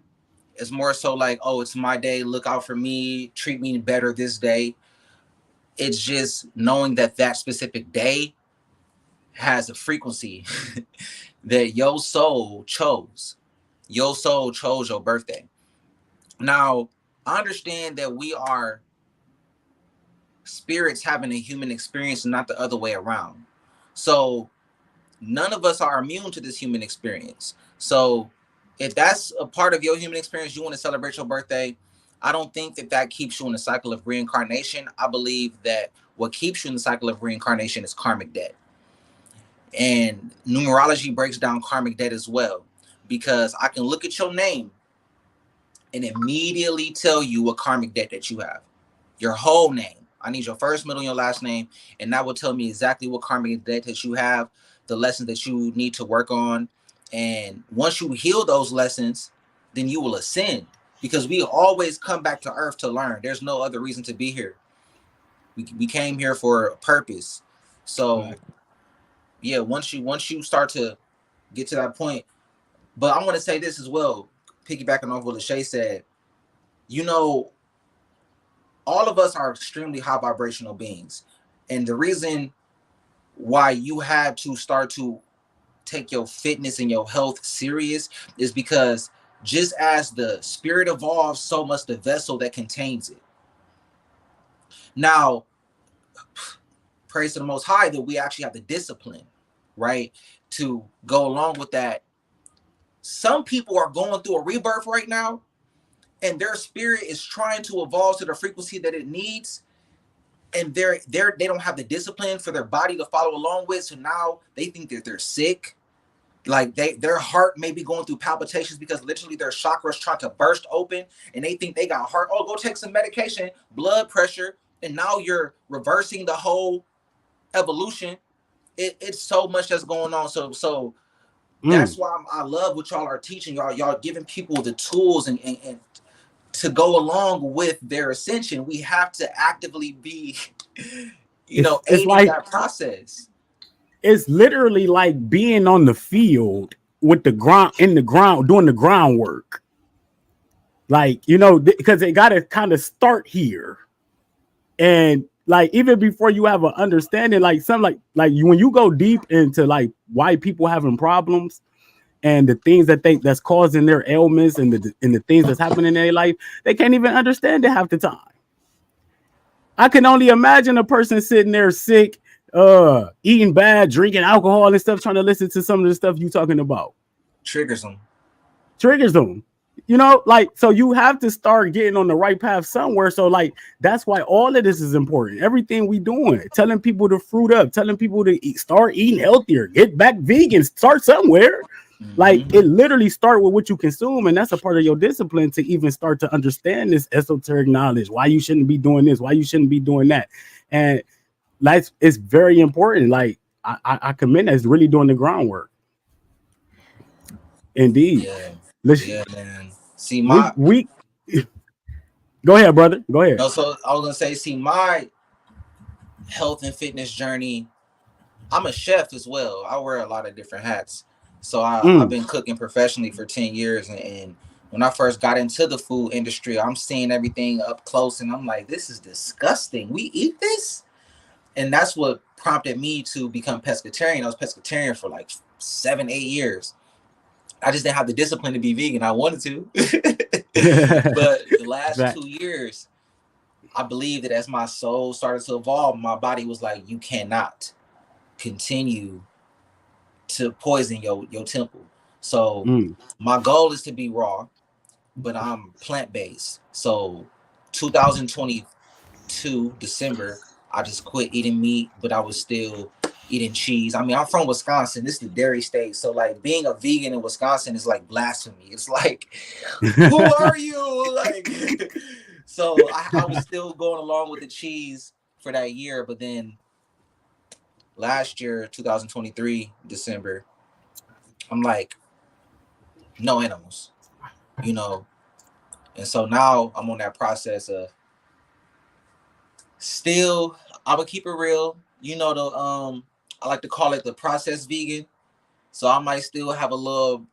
D: It's more so like, oh, it's my day. Look out for me. Treat me better this day. It's just knowing that that specific day has a frequency that your soul chose. Your soul chose your birthday. Now, I understand that we are spirits having a human experience and not the other way around. So none of us are immune to this human experience. So if that's a part of your human experience, you want to celebrate your birthday, I don't think that that keeps you in the cycle of reincarnation. I believe that what keeps you in the cycle of reincarnation is karmic debt. And numerology breaks down karmic debt as well, because I can look at your name and immediately tell you what karmic debt that you have. Your whole name. I need your first, middle, and your last name, and that will tell me exactly what karmic debt that you have, the lessons that you need to work on. And once you heal those lessons, then you will ascend, because we always come back to earth to learn. There's no other reason to be here. We came here for a purpose. So yeah, once you start to get to that point. But I want to say this as well, piggybacking off what LASHAY said. You know, all of us are extremely high vibrational beings. And the reason why you have to start to take your fitness and your health serious is because just as the spirit evolves, so must the vessel that contains it. Now, praise to the Most High that we actually have the discipline, right, to go along with that. Some people are going through a rebirth right now, and their spirit is trying to evolve to the frequency that it needs, and they don't have the discipline for their body to follow along with. So now they think that they're sick. Like their heart may be going through palpitations because literally their chakras trying to burst open, and they think they got heart. Oh, go take some medication, blood pressure, and now you're reversing the whole evolution. It's so much that's going on. So that's why I love what y'all are teaching. Y'all giving people the tools and to go along with their ascension. We have to actively be, aiding like, that process.
B: It's literally like being on the field with the ground doing the groundwork. Like, because they got to kind of start here. And like, even before you have an understanding, like something like when you go deep into like why people having problems and the things that's causing their ailments and the things that's happening in their life, they can't even understand it half the time. I can only imagine a person sitting there sick, eating bad, drinking alcohol and stuff, trying to listen to some of the stuff you talking about.
D: Triggers them.
B: Like, so you have to start getting on the right path somewhere. So like, that's why all of this is important. Everything we doing, telling people to fruit up, telling people to start eating healthier, get back vegan, start somewhere. Like it literally start with what you consume, and that's a part of your discipline to even start to understand this esoteric knowledge. Why you shouldn't be doing this, why you shouldn't be doing that, and like it's very important. Like I commend that. It's really doing the groundwork. Indeed.
D: Yeah, man. See, my
B: we go ahead, brother. Go ahead.
D: No, so I was gonna say, see, my health and fitness journey. I'm a chef as well. I wear a lot of different hats. So I've been cooking professionally for 10 years. And when I first got into the food industry, I'm seeing everything up close and I'm like, this is disgusting. We eat this? And that's what prompted me to become pescatarian. I was pescatarian for like 7-8 years. I just didn't have the discipline to be vegan. I wanted to. But the last 2 years, I believe that as my soul started to evolve, my body was like, you cannot continue to poison your temple. So my goal is to be raw, but I'm plant-based. So 2022 December, I just quit eating meat, but I was still eating cheese. I mean, I'm from Wisconsin. This is the dairy state. So like being a vegan in Wisconsin is like blasphemy. It's like, who are you? Like, so I was still going along with the cheese for that year. But then last year, 2023, December, I'm like, no animals, you know? And so now I'm on that process of still, I'm gonna keep it real. You know, I like to call it the processed vegan. So I might still have a little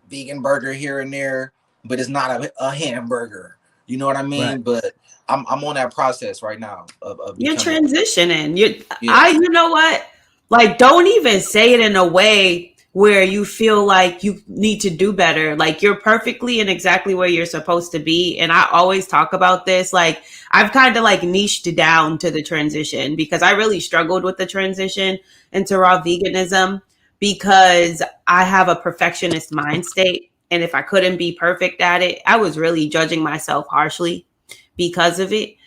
D: vegan burger here and there, but it's not a hamburger. You know what I mean? Right. But I'm on that process right now of
C: you're transitioning. You know what? Like, don't even say it in a way where you feel like you need to do better. Like, you're perfectly and exactly where you're supposed to be. And I always talk about this. Like, I've kind of like niched down to the transition because I really struggled with the transition into raw veganism because I have a perfectionist mind state. And if I couldn't be perfect at it, I was really judging myself harshly because of it.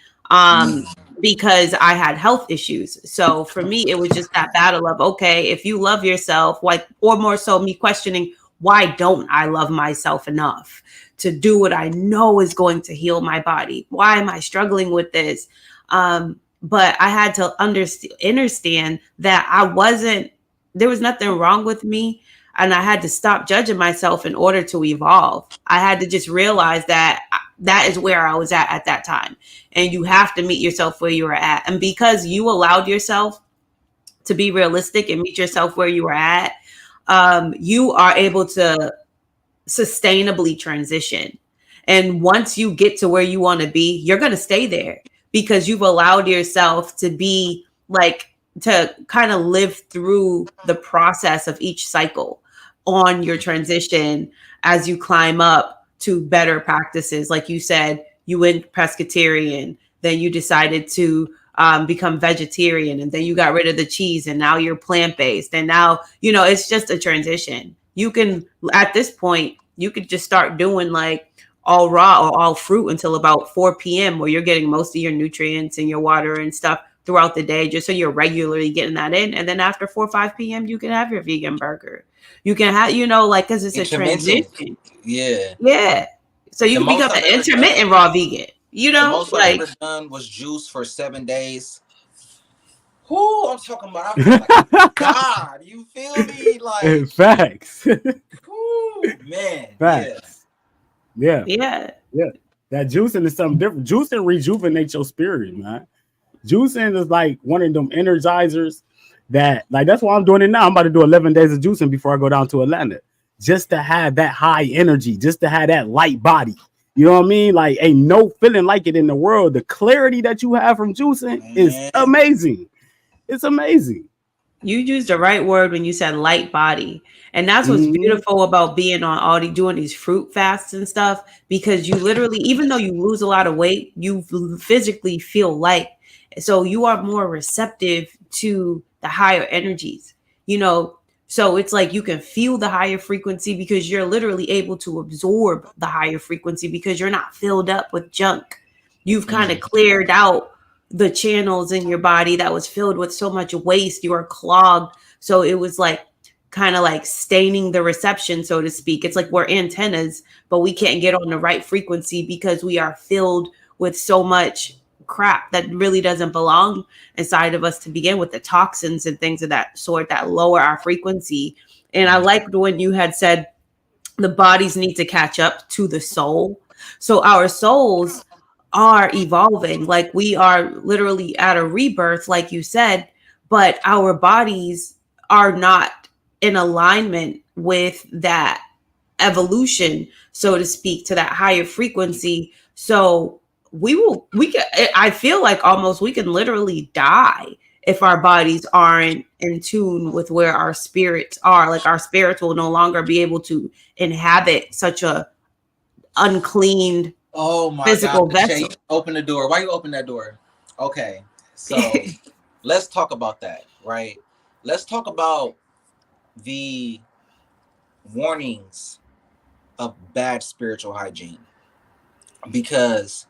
C: Because I had health issues. So for me, it was just that battle of, okay, if you love yourself, like, or more so me questioning, why don't I love myself enough to do what I know is going to heal my body? Why am I struggling with this? But I had to understand that there was nothing wrong with me. And I had to stop judging myself in order to evolve. I had to just realize that is where I was at that time. And you have to meet yourself where you are at. And because you allowed yourself to be realistic and meet yourself where you are at, you are able to sustainably transition. And once you get to where you want to be, you're going to stay there because you've allowed yourself to be like, to kind of live through the process of each cycle on your transition as you climb up to better practices. Like you said, you went pescatarian, then you decided to become vegetarian, and then you got rid of the cheese, and now you're plant-based. And now, you know, it's just a transition. You can, at this point, you could just start doing like all raw or all fruit until about 4 p.m. where you're getting most of your nutrients and your water and stuff throughout the day, just so you're regularly getting that in. And then after 4 or 5 p.m., you can have your vegan burger. You can have, you know, like, because it's a transition.
D: Yeah.
C: Yeah. So you can become an intermittent raw vegan. You know,
D: the most I've ever done was juice for 7 days. Who I'm talking about? I feel like God, you feel me? Like
B: facts.
D: Man.
B: Facts. Yeah.
C: Yeah.
B: That juicing is something different. Juicing rejuvenates your spirit, man. Juicing is like one of them energizers that, like, that's why I'm doing it now. I'm about to do 11 days of juicing before I go down to Atlanta, just to have that high energy, just to have that light body. You know what I mean? Like, ain't no feeling like it in the world. The clarity that you have from juicing is amazing. It's amazing.
C: You used the right word when you said light body. And that's what's beautiful about being on doing these fruit fasts and stuff, because you literally, even though you lose a lot of weight, you physically feel light. So you are more receptive to the higher energies, you know. So it's like you can feel the higher frequency because you're literally able to absorb the higher frequency because you're not filled up with junk. You've kind of cleared out the channels in your body that was filled with so much waste. You are clogged. So it was like kind of like staining the reception, so to speak. It's like we're antennas, but we can't get on the right frequency because we are filled with so much crap that really doesn't belong inside of us to begin with, the toxins and things of that sort that lower our frequency. And I liked when you had said the bodies need to catch up to the soul. So our souls are evolving, like we are literally at a rebirth, like you said, but our bodies are not in alignment with that evolution, so to speak, to that higher frequency. So we can, I feel like almost we can literally die if our bodies aren't in tune with where our spirits are. Like our spirits will no longer be able to inhabit such a uncleaned
D: Oh my
C: physical
D: God, Shay,
C: vessel.
D: open the door. Why you open that door? Okay, so let's talk about that, right? Let's talk about the warnings of bad spiritual hygiene. Because,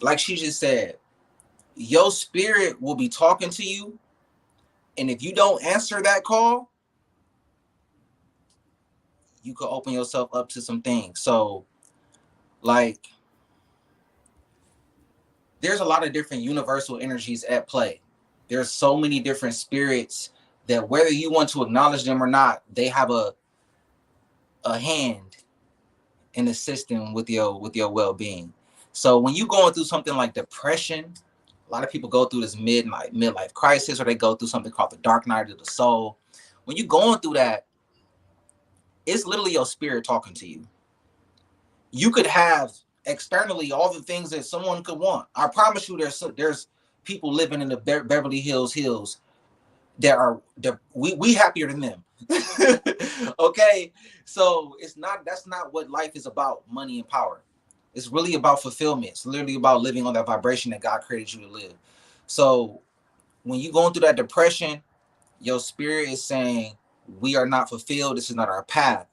D: like she just said, your spirit will be talking to you. And if you don't answer that call, you could open yourself up to some things. So, like, there's a lot of different universal energies at play. There's so many different spirits that whether you want to acknowledge them or not, they have a hand in assisting with your well-being. So when you're going through something like depression, a lot of people go through this midlife crisis, or they go through something called the dark night of the soul. When you're going through that, it's literally your spirit talking to you. You could have externally all the things that someone could want. I promise you, there's people living in the Beverly Hills that we happier than them. Okay, so that's not what life is about. Money and power. It's really about fulfillment. It's literally about living on that vibration that God created you to live. So when you're going through that depression, your spirit is saying, we are not fulfilled. This is not our path.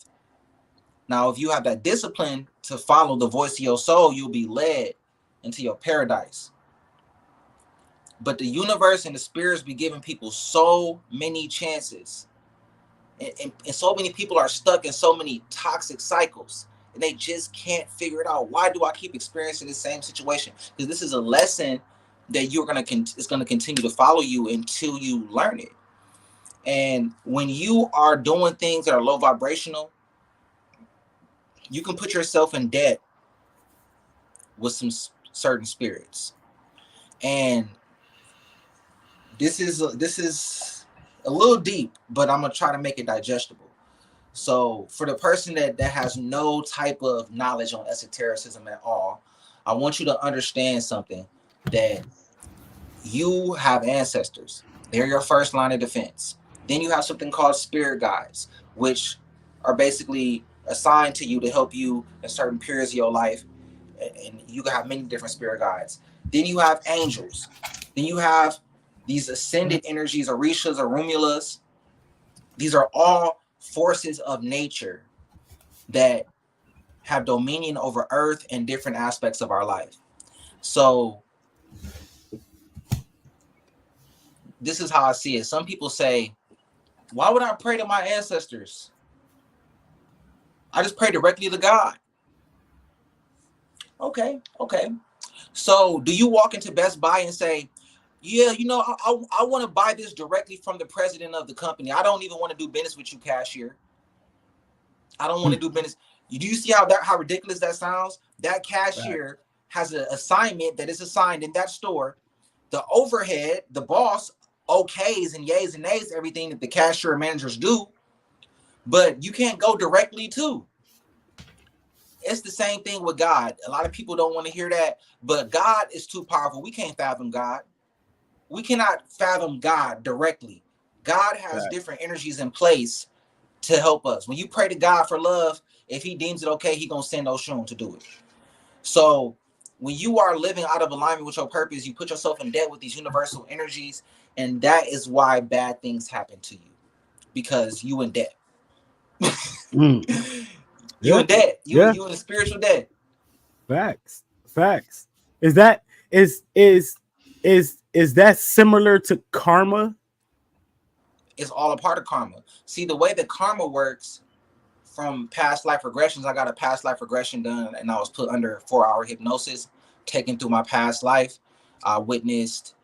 D: Now, if you have that discipline to follow the voice of your soul, you'll be led into your paradise. But the universe and the spirits be giving people so many chances. And so many people are stuck in so many toxic cycles. And they just can't figure it out. Why do I keep experiencing the same situation? Because this is a lesson that it's going to continue to follow you until you learn it. And when you are doing things that are low vibrational, you can put yourself in debt with some certain spirits. And this is a little deep, but I'm gonna try to make it digestible. So for the person that has no type of knowledge on esotericism at all, I want you to understand something, that you have ancestors. They're your first line of defense. Then you have something called spirit guides, which are basically assigned to you to help you in certain periods of your life. And you can have many different spirit guides. Then you have angels. Then you have these ascended energies, Orishas, or Rumulas. These are all forces of nature that have dominion over earth and different aspects of our life. So this is how I see it. Some people say, why would I pray to my ancestors? I just pray directly to God. Okay. So do you walk into Best Buy and say, yeah, I want to buy this directly from the president of the company. I don't even want to do business with you, cashier. I don't want to do business. Do you see how ridiculous that sounds? That cashier has an assignment that is assigned in that store. The overhead, the boss, okays and yays and nays everything that the cashier and managers do, but you can't go directly to. It's the same thing with God. A lot of people don't want to hear that, but God is too powerful. We can't fathom God. We cannot fathom God directly. God has different energies in place to help us. When you pray to God for love, if he deems it okay, he gonna send Oshun to do it. So when you are living out of alignment with your purpose, you put yourself in debt with these universal energies, and that is why bad things happen to you, because you in debt. You in debt. You in spiritual debt.
B: Facts. Is that is that similar to karma?
D: It's all a part of karma. See, the way that karma works from past life regressions, I got a past life regression done, and I was put under 4-hour hypnosis, taken through my past life. I witnessed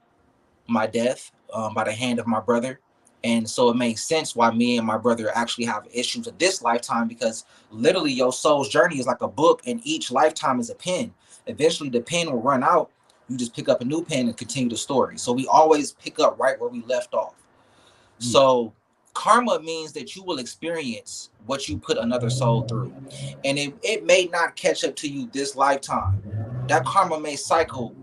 D: my death by the hand of my brother. And so it makes sense why me and my brother actually have issues of this lifetime, because literally your soul's journey is like a book and each lifetime is a pen. Eventually the pen will run out. You just pick up a new pen and continue the story. So we always pick up right where we left off. So karma means that you will experience what you put another soul through. And it may not catch up to you this lifetime. That karma may cycle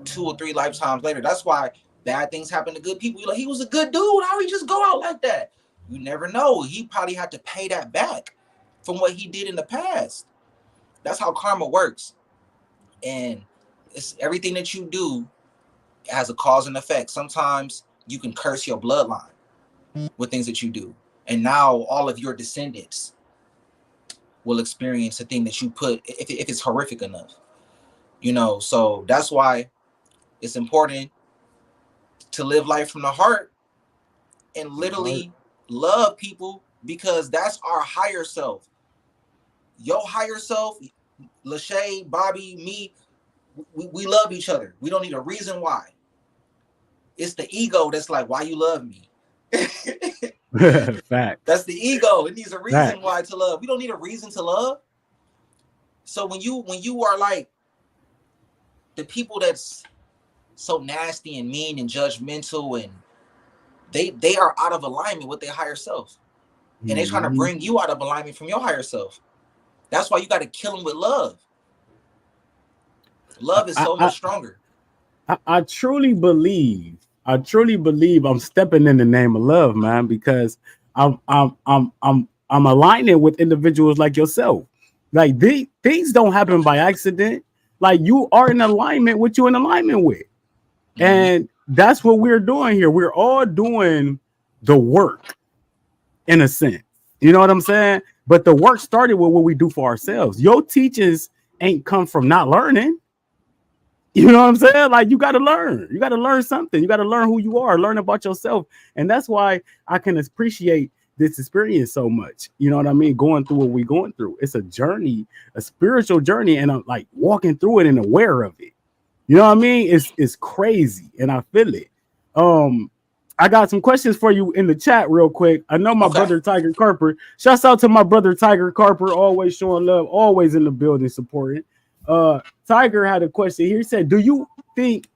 D: 2 or 3 lifetimes later. That's why bad things happen to good people. You're like, he was a good dude. How he just go out like that? You never know. He probably had to pay that back from what he did in the past. That's how karma works. And it's everything that you do has a cause and effect. Sometimes you can curse your bloodline with things that you do. And now all of your descendants will experience the thing that you put, if it's horrific enough. You know, so that's why it's important to live life from the heart and literally love people, because that's our higher self. Your higher self, LASHAY, Bobby, me, we love each other. We don't need a reason why. It's the ego that's like, why you love me?
B: Fact.
D: That's the ego. It needs a reason why to love. We don't need a reason to love. So when you are like the people that's so nasty and mean and judgmental, and they are out of alignment with their higher self, and they're trying to bring you out of alignment from your higher self. That's why you got to kill them with love. Love is so much stronger.
B: I truly believe I'm stepping in the name of love, man, because I'm aligning with individuals like yourself. Like things don't happen by accident. Like you are in alignment with you in alignment with. And that's what we're doing here. We're all doing the work in a sense. You know what I'm saying? But the work started with what we do for ourselves. Your teachings ain't come from not learning. You know what I'm saying? Like you got to learn. You got to learn something. You got to learn who you are, learn about yourself. And that's why I can appreciate this experience so much. You know what I mean? Going through what we're going through. It's a journey, a spiritual journey, and I'm like walking through it and aware of it. You know what I mean? It's crazy, and I feel it. I got some questions for you in the chat real quick. I know my brother Tiger Carper. Shouts out to my brother Tiger Carper, always showing love, always in the building supporting. Tiger had a question here. He said, do you think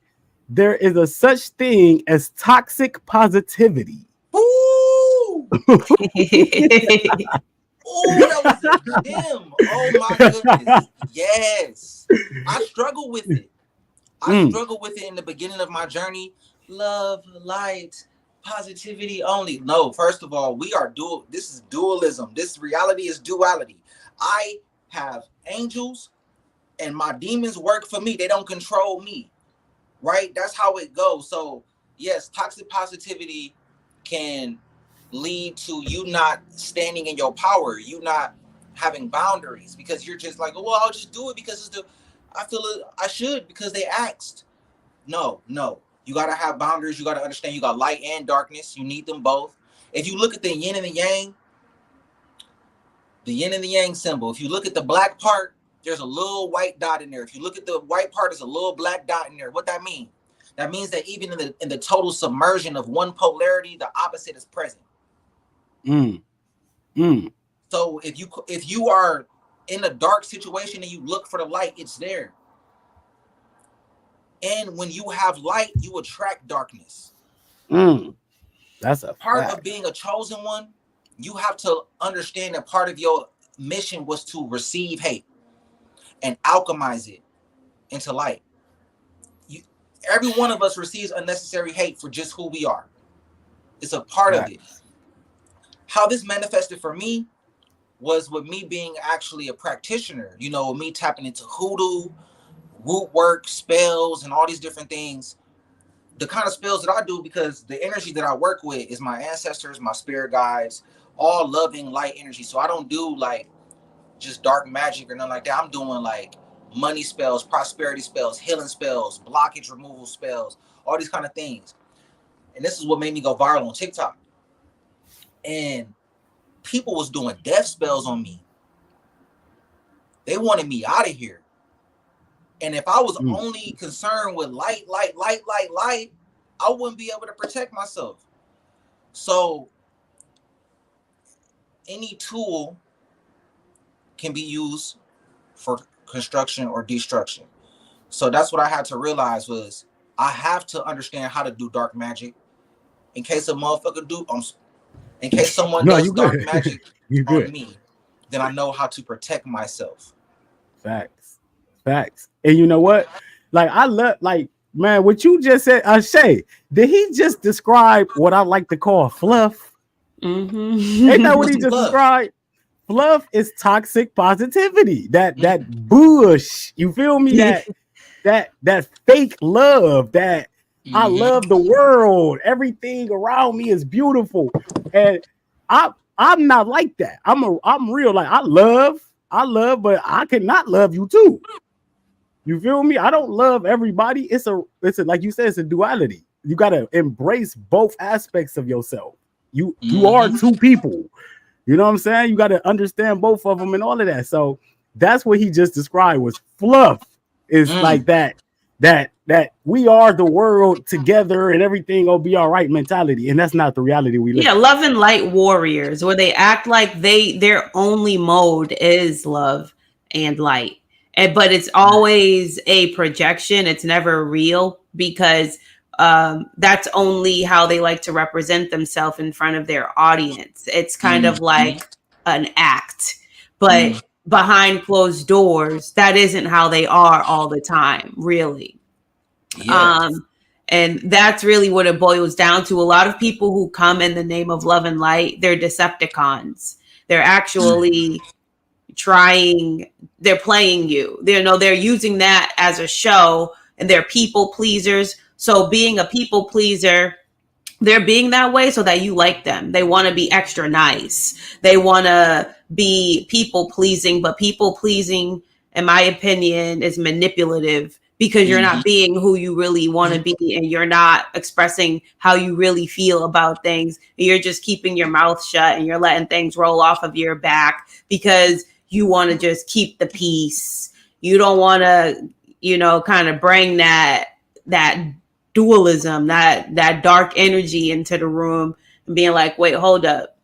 B: there is a such thing as toxic positivity?
D: Ooh! Oh, that was a gem. Oh my goodness. Yes. I struggle with it. I struggled with it in the beginning of my journey. Love, light, positivity only. No, first of all, we are dual. This is dualism. This reality is duality. I have angels and my demons work for me. They don't control me, right? That's how it goes. So yes, toxic positivity can lead to you not standing in your power, you not having boundaries, because you're just like, well, I'll just do it because it's I feel it, I should because they asked. No. You got to have boundaries. You got to understand you got light and darkness. You need them both. If you look at the yin and the yin and the yang symbol, if you look at the black part, there's a little white dot in there. If you look at the white part, there's a little black dot in there. What that mean? That means that even in the total submersion of one polarity, the opposite is present. So if you are in a dark situation and you look for the light, it's there. And when you have light, you attract darkness.
B: That's a
D: part
B: fact.
D: of being a chosen one. You have to understand that part of your mission was to receive hate and alchemize it into light. Every one of us receives unnecessary hate for just who we are. It's a part of it. How this manifested for me was with me being actually a practitioner, you know, me tapping into hoodoo, root work, spells, and all these different things. The kind of spells that I do, because the energy that I work with is my ancestors, my spirit guides, all loving light energy. So I don't do like just dark magic or nothing like that. I'm doing like money spells, prosperity spells, healing spells, blockage removal spells, all these kind of things. And this is what made me go viral on TikTok. and people was doing death spells on me. They wanted me out of here. And if I was only concerned with light, I wouldn't be able to protect myself. So any tool can be used for construction or destruction. So that's what I had to realize was I have to understand how to do dark magic. In case a motherfucker in case someone does dark magic on me, then I know how to protect myself.
B: Facts. And you know what? Like I love, like, man, what you just said, Shay, did he just describe what I like to call fluff? Ain't that what he just described? Fluff is toxic positivity. That bush. You feel me? That fake love. That I love the world. Everything around me is beautiful, and I'm not like that. I'm real. Like I love, but I cannot love you too. You feel me? I don't love everybody. It's a like you said, it's a duality. You gotta embrace both aspects of yourself. You are two people. You know what I'm saying? You gotta understand both of them and all of that. So that's what he just described was fluff. Is like that we are the world together and everything will be all right mentality. And that's not the reality we live.
C: Yeah, love and light warriors, where they act like their only mode is love and light. But it's always a projection. It's never real because that's only how they like to represent themselves in front of their audience. It's kind of like an act, but behind closed doors, that isn't how they are all the time, really. Yes. And that's really what it boils down to. A lot of people who come in the name of love and light, they're Decepticons. They're actually they're playing you. They're using that as a show, and they're people pleasers. So being a people pleaser, they're being that way so that you like them. They want to be extra nice. They want to be people pleasing, but people pleasing, in my opinion, is manipulative because you're not being who you really want to be, and you're not expressing how you really feel about things. You're just keeping your mouth shut and you're letting things roll off of your back because you want to just keep the peace. You don't want to, kind of bring that dualism, that dark energy into the room and being like, wait, hold up.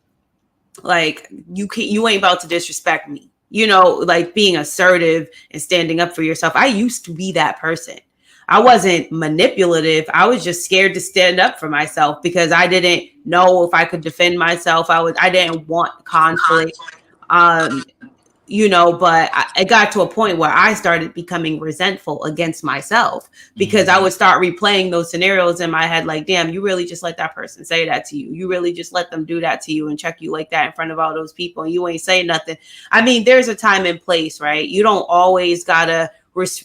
C: Like you ain't about to disrespect me, like being assertive and standing up for yourself. I used to be that person. I wasn't manipulative. I was just scared to stand up for myself because I didn't know if I could defend myself. I didn't want conflict. But it got to a point where I started becoming resentful against myself because I would start replaying those scenarios in my head. Like, damn, you really just let that person say that to you. You really just let them do that to you and check you like that in front of all those people. And you ain't saying nothing. I mean, there's a time and place, right? You don't always gotta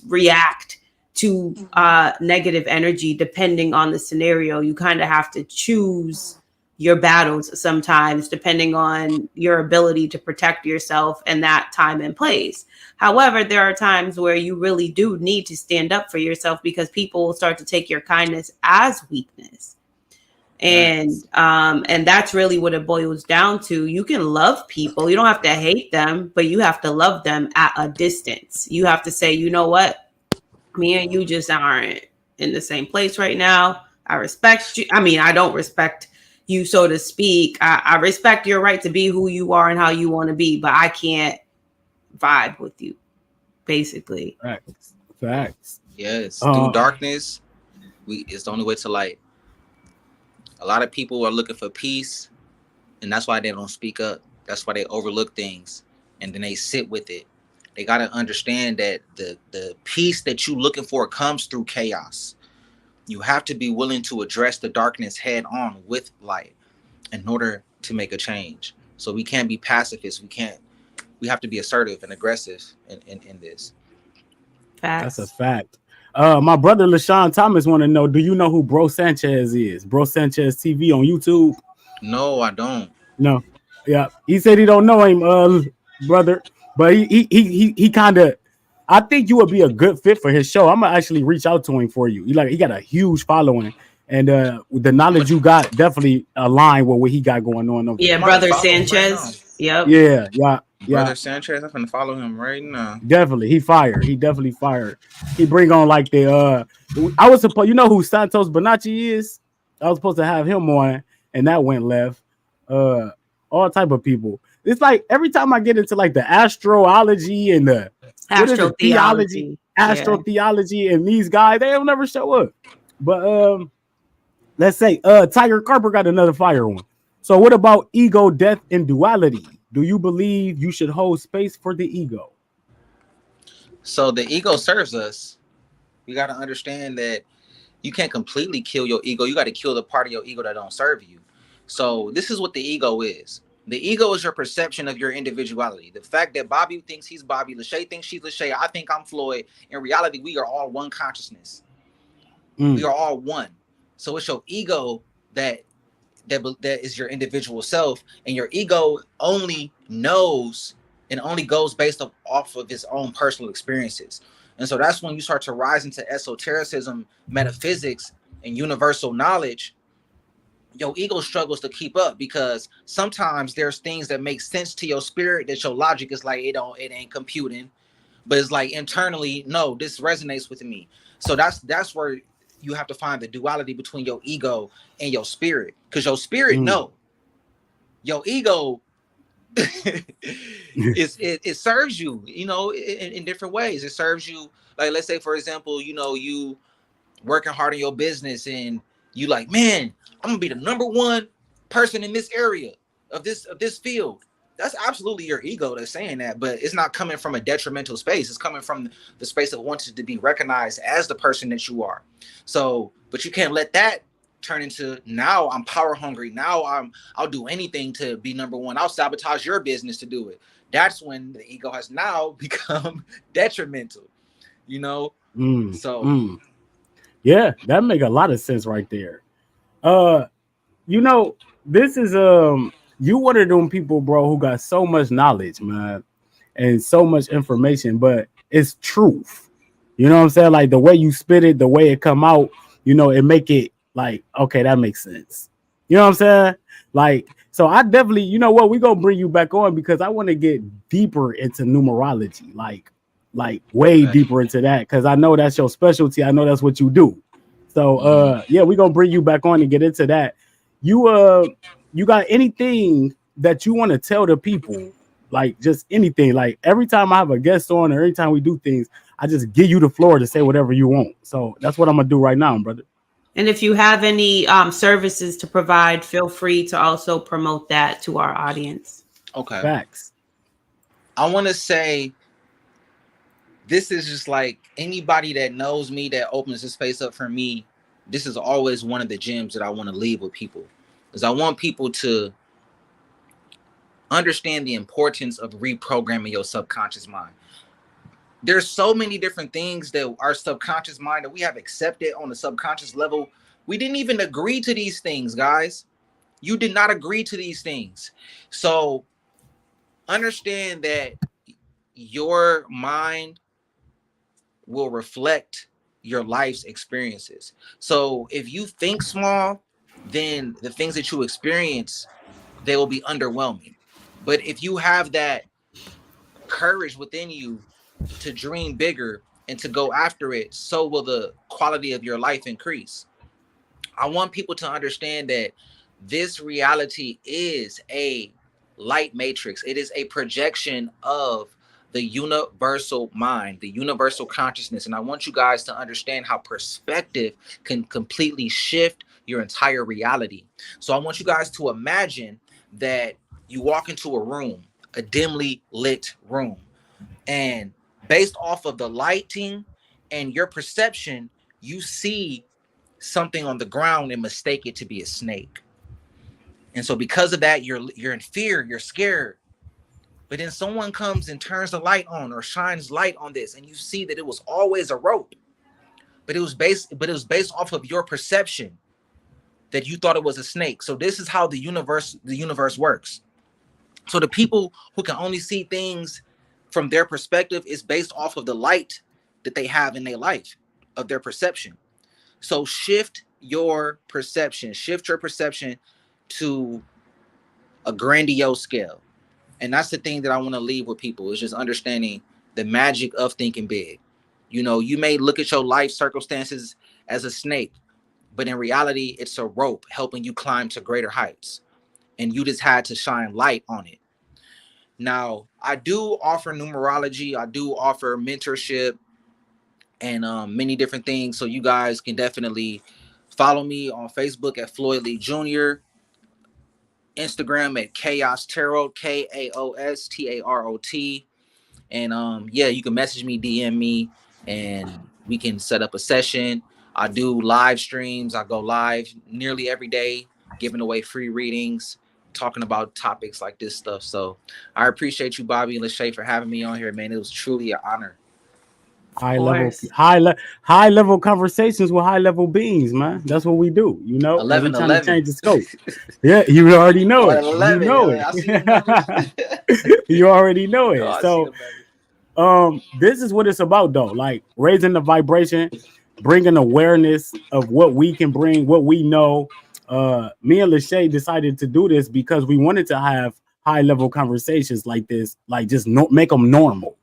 C: react to negative energy depending on the scenario. You kind of have to choose your battles sometimes depending on your ability to protect yourself in that time and place. However, there are times where you really do need to stand up for yourself because people will start to take your kindness as weakness. And that's really what it boils down to. You can love people. You don't have to hate them, but you have to love them at a distance. You have to say, you know what? Me and you just aren't in the same place right now. I respect you. I mean, I don't respect you, so to speak. I respect your right to be who you are and how you want to be, but I can't vibe with you, basically.
B: Facts.
D: Yes. Through darkness, it's the only way to light. A lot of people are looking for peace, and that's why they don't speak up. That's why they overlook things, and then they sit with it. They got to understand that the peace that you're looking for comes through chaos. You have to be willing to address the darkness head on with light in order to make a change. So we can't be pacifists. We have to be assertive and aggressive in this.
C: Facts.
B: That's a fact. My brother LaShawn Thomas want to know, do you know who Bro Sanchez is? Bro Sanchez TV on YouTube?
D: No, I don't.
B: No. Yeah. He said he don't know him, brother. But he kind of, I think you would be a good fit for his show. I'm gonna actually reach out to him for you. He got a huge following, And the knowledge you got definitely aligned with what he got going on over
C: Yeah,
B: there.
C: brother Sanchez. Yep.
B: Yeah.
A: Brother Sanchez, I'm gonna follow him right now.
B: Definitely. He fired. He definitely fired. He bring on like the I was supposed, you know who Santos Bonacci is? I was supposed to have him on, and that went left. All type of people. It's like every time I get into like the astrology and the what is it, theology,
C: Astrotheology. Yeah.
B: astrotheology, and these guys, they don't never show up. But let's say Tiger Carper got another fire one. So what about ego, death, and duality? Do you believe you should hold space for the ego?
D: So the ego serves us. We got to understand that you can't completely kill your ego. You got to kill the part of your ego that don't serve you. So this is what the ego is. The ego is your perception of your individuality. The fact that Bobby thinks he's Bobby, LASHAY thinks she's LASHAY, I think I'm Floyd. In reality, we are all one consciousness. We are all one. So it's your ego that is your individual self, and your ego only knows and only goes based off of its own personal experiences. And so that's when you start to rise into esotericism, metaphysics, and universal knowledge. Your ego struggles to keep up because sometimes there's things that make sense to your spirit that your logic is like it ain't computing, but it's like internally, no, this resonates with me. So that's where you have to find the duality between your ego and your spirit, because your spirit no, your ego it serves you, you know, in different ways. It serves you, like, let's say for example, you know, you working hard in your business and you like, man, I'm gonna be the number one person in this area of this field. That's absolutely your ego that's saying that, but it's not coming from a detrimental space. It's coming from the space that wants to be recognized as the person that you are. So, but you can't let that turn into, now I'm power hungry. Now I'll do anything to be number one. I'll sabotage your business to do it. That's when the ego has now become detrimental, you know?
B: Yeah, that make a lot of sense right there. You know, this is you one of them people, bro, who got so much knowledge, man, and so much information, but it's truth. You know what I'm saying? Like the way you spit it, the way it come out, you know, it make it like, okay, that makes sense. You know what I'm saying? Like, so I definitely, you know what, we gonna bring you back on because I want to get deeper into numerology, like way deeper into that, because I know that's your specialty. I know that's what you do. So yeah, we're gonna bring you back on and get into that. You got anything that you want to tell the people? Like just anything. Like every time I have a guest on or every time we do things, I just give you the floor to say whatever you want. So that's what I'm gonna do right now, brother.
C: And if you have any services to provide, feel free to also promote that to our audience.
D: Okay.
B: Facts.
D: I want to say this is just like anybody that knows me, that opens the space up for me. This is always one of the gems that I want to leave with people, is I want people to understand the importance of reprogramming your subconscious mind. There's so many different things that our subconscious mind that we have accepted on the subconscious level. We didn't even agree to these things, guys. You did not agree to these things. So understand that your mind will reflect your life's experiences. So if you think small, then the things that you experience, they will be underwhelming. But if you have that courage within you to dream bigger and to go after it, so will the quality of your life increase. I want people to understand that this reality is a light matrix. It is a projection of the universal mind, the universal consciousness. And I want you guys to understand how perspective can completely shift your entire reality. So I want you guys to imagine that you walk into a room, a dimly lit room, and based off of the lighting and your perception, you see something on the ground and mistake it to be a snake. And so because of that, you're in fear, you're scared. But then someone comes and turns the light on or shines light on this, and you see that it was always a rope, but it was based off of your perception that you thought it was a snake. So this is how the universe works. So the people who can only see things from their perspective is based off of the light that they have in their life, of their perception. So shift your perception, shift your perception to a grandiose scale. And that's the thing that I want to leave with people, is just understanding the magic of thinking big. You know, you may look at your life circumstances as a snake, but in reality, it's a rope helping you climb to greater heights. And you just had to shine light on it. Now, I do offer numerology, I do offer mentorship, and many different things. So you guys can definitely follow me on Facebook at Floyd Lee Jr., Instagram at Chaos Tarot, KAOSTAROT. And yeah, you can message me, DM me, and we can set up a session. I do live streams. I go live nearly every day, giving away free readings, talking about topics like this stuff. So I appreciate you, Bobby and LASHAY, for having me on here, man. It was truly an honor.
B: High level conversations with high level beings, man. That's what we do, you know.
D: 11,
B: we trying to
D: 11.
B: change the scope. Yeah, you already know it.
D: 11,
B: you know
D: yeah, I see the
B: it. You already know it.
D: No,
B: So this is what it's about, though. Like raising the vibration, bringing awareness of what we can bring, what we know. Me and LASHAY decided to do this because we wanted to have high level conversations like this, like just make them normal.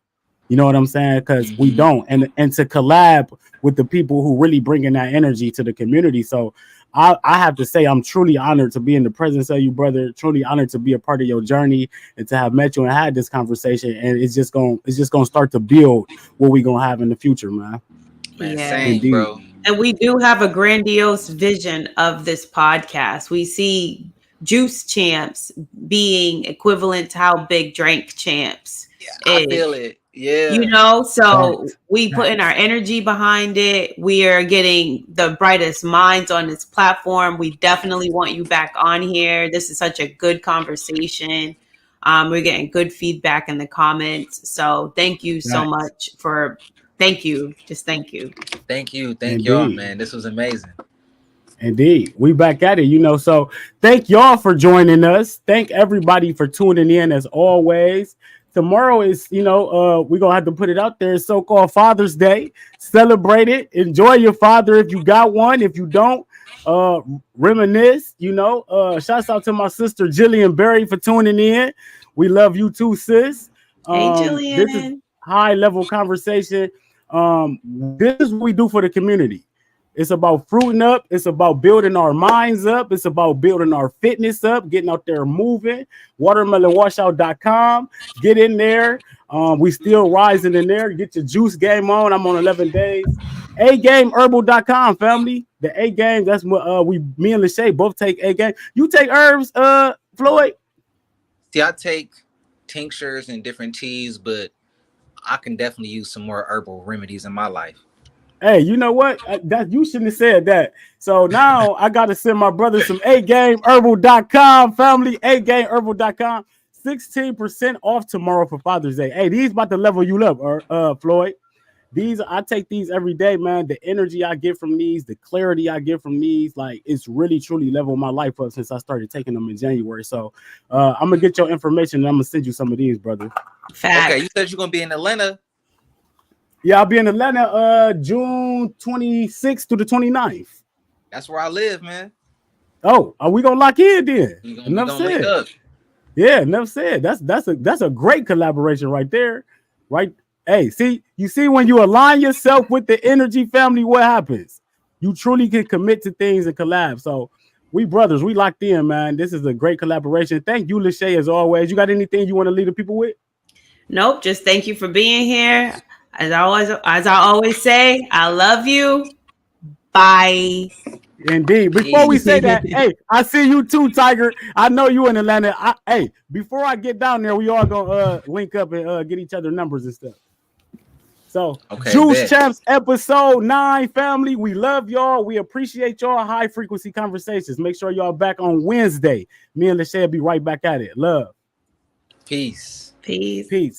B: You know what I'm saying? Because we don't, and to collab with the people who really bringing that energy to the community. So I have to say I'm truly honored to be in the presence of you, brother. Truly honored to be a part of your journey and to have met you and had this conversation. And it's just gonna start to build what we gonna have in the future, man.
D: Man,
C: Yeah.
D: same, bro.
C: And we do have a grandiose vision of this podcast. We see Juice Champs being equivalent to how Big Drink Champs is.
D: I feel it. Yeah.
C: You know, so we put in our energy behind it. We are getting the brightest minds on this platform. We definitely want you back on here. This is such a good conversation. We're getting good feedback in the comments. So thank you so much thank you. Just thank you.
D: Thank you. Thank y'all, man. This was amazing.
B: Indeed. We back at it, you know. So thank y'all for joining us. Thank everybody for tuning in as always. Tomorrow is, you know, we're going to have to put it out there. It's so-called Father's Day. Celebrate it. Enjoy your father if you got one. If you don't, reminisce, you know. Shouts out to my sister, Jillian Berry, for tuning in. We love you too, sis.
C: Hey, Jillian.
B: This is high-level conversation. This is what we do for the community. It's about fruiting up. It's about building our minds up. It's about building our fitness up, getting out there moving. Watermelonwashout.com. Get in there. We still rising in there. Get your juice game on. I'm on 11 days. AGameHerbal.com, family. The A game. That's what me and LASHAY both take A game. You take herbs, Floyd?
D: See, I take tinctures and different teas, but I can definitely use some more herbal remedies in my life.
B: Hey, you know what? That you shouldn't have said that. So now I got to send my brother some AGameHerbal.com, family. AGameHerbal.com. 16% off tomorrow for Father's Day. Hey, these about to level you up, Floyd. I take these every day, man. The energy I get from these, the clarity I get from these, like it's really truly leveled my life up since I started taking them in January. So I'm gonna get your information and I'm gonna send you some of these, brother.
C: Fact.
D: Okay, you said you're gonna be in Atlanta.
B: Yeah, I'll be in Atlanta June 26th to the 29th.
D: That's where I live, man.
B: Oh, are we gonna lock in then?
D: Enough said.
B: Yeah, enough said. That's a great collaboration right there. Right. Hey, you see when you align yourself with the energy, family, what happens? You truly can commit to things and collab. So we brothers, we locked in, man. This is a great collaboration. Thank you, LASHAY, as always. You got anything you want to leave the people with?
C: Nope. Just thank you for being here. As I always say, I love you. Bye.
B: Indeed. Before we say that, hey, I see you too, Tiger. I know you in Atlanta. Hey, before I get down there, we all gonna link up and get each other numbers and stuff. So, okay, Juice Champs episode 9, family. We love y'all. We appreciate y'all. High frequency conversations. Make sure y'all back on Wednesday. Me and LASHAY will be right back at it. Love.
D: Peace.
C: Peace.
B: Peace.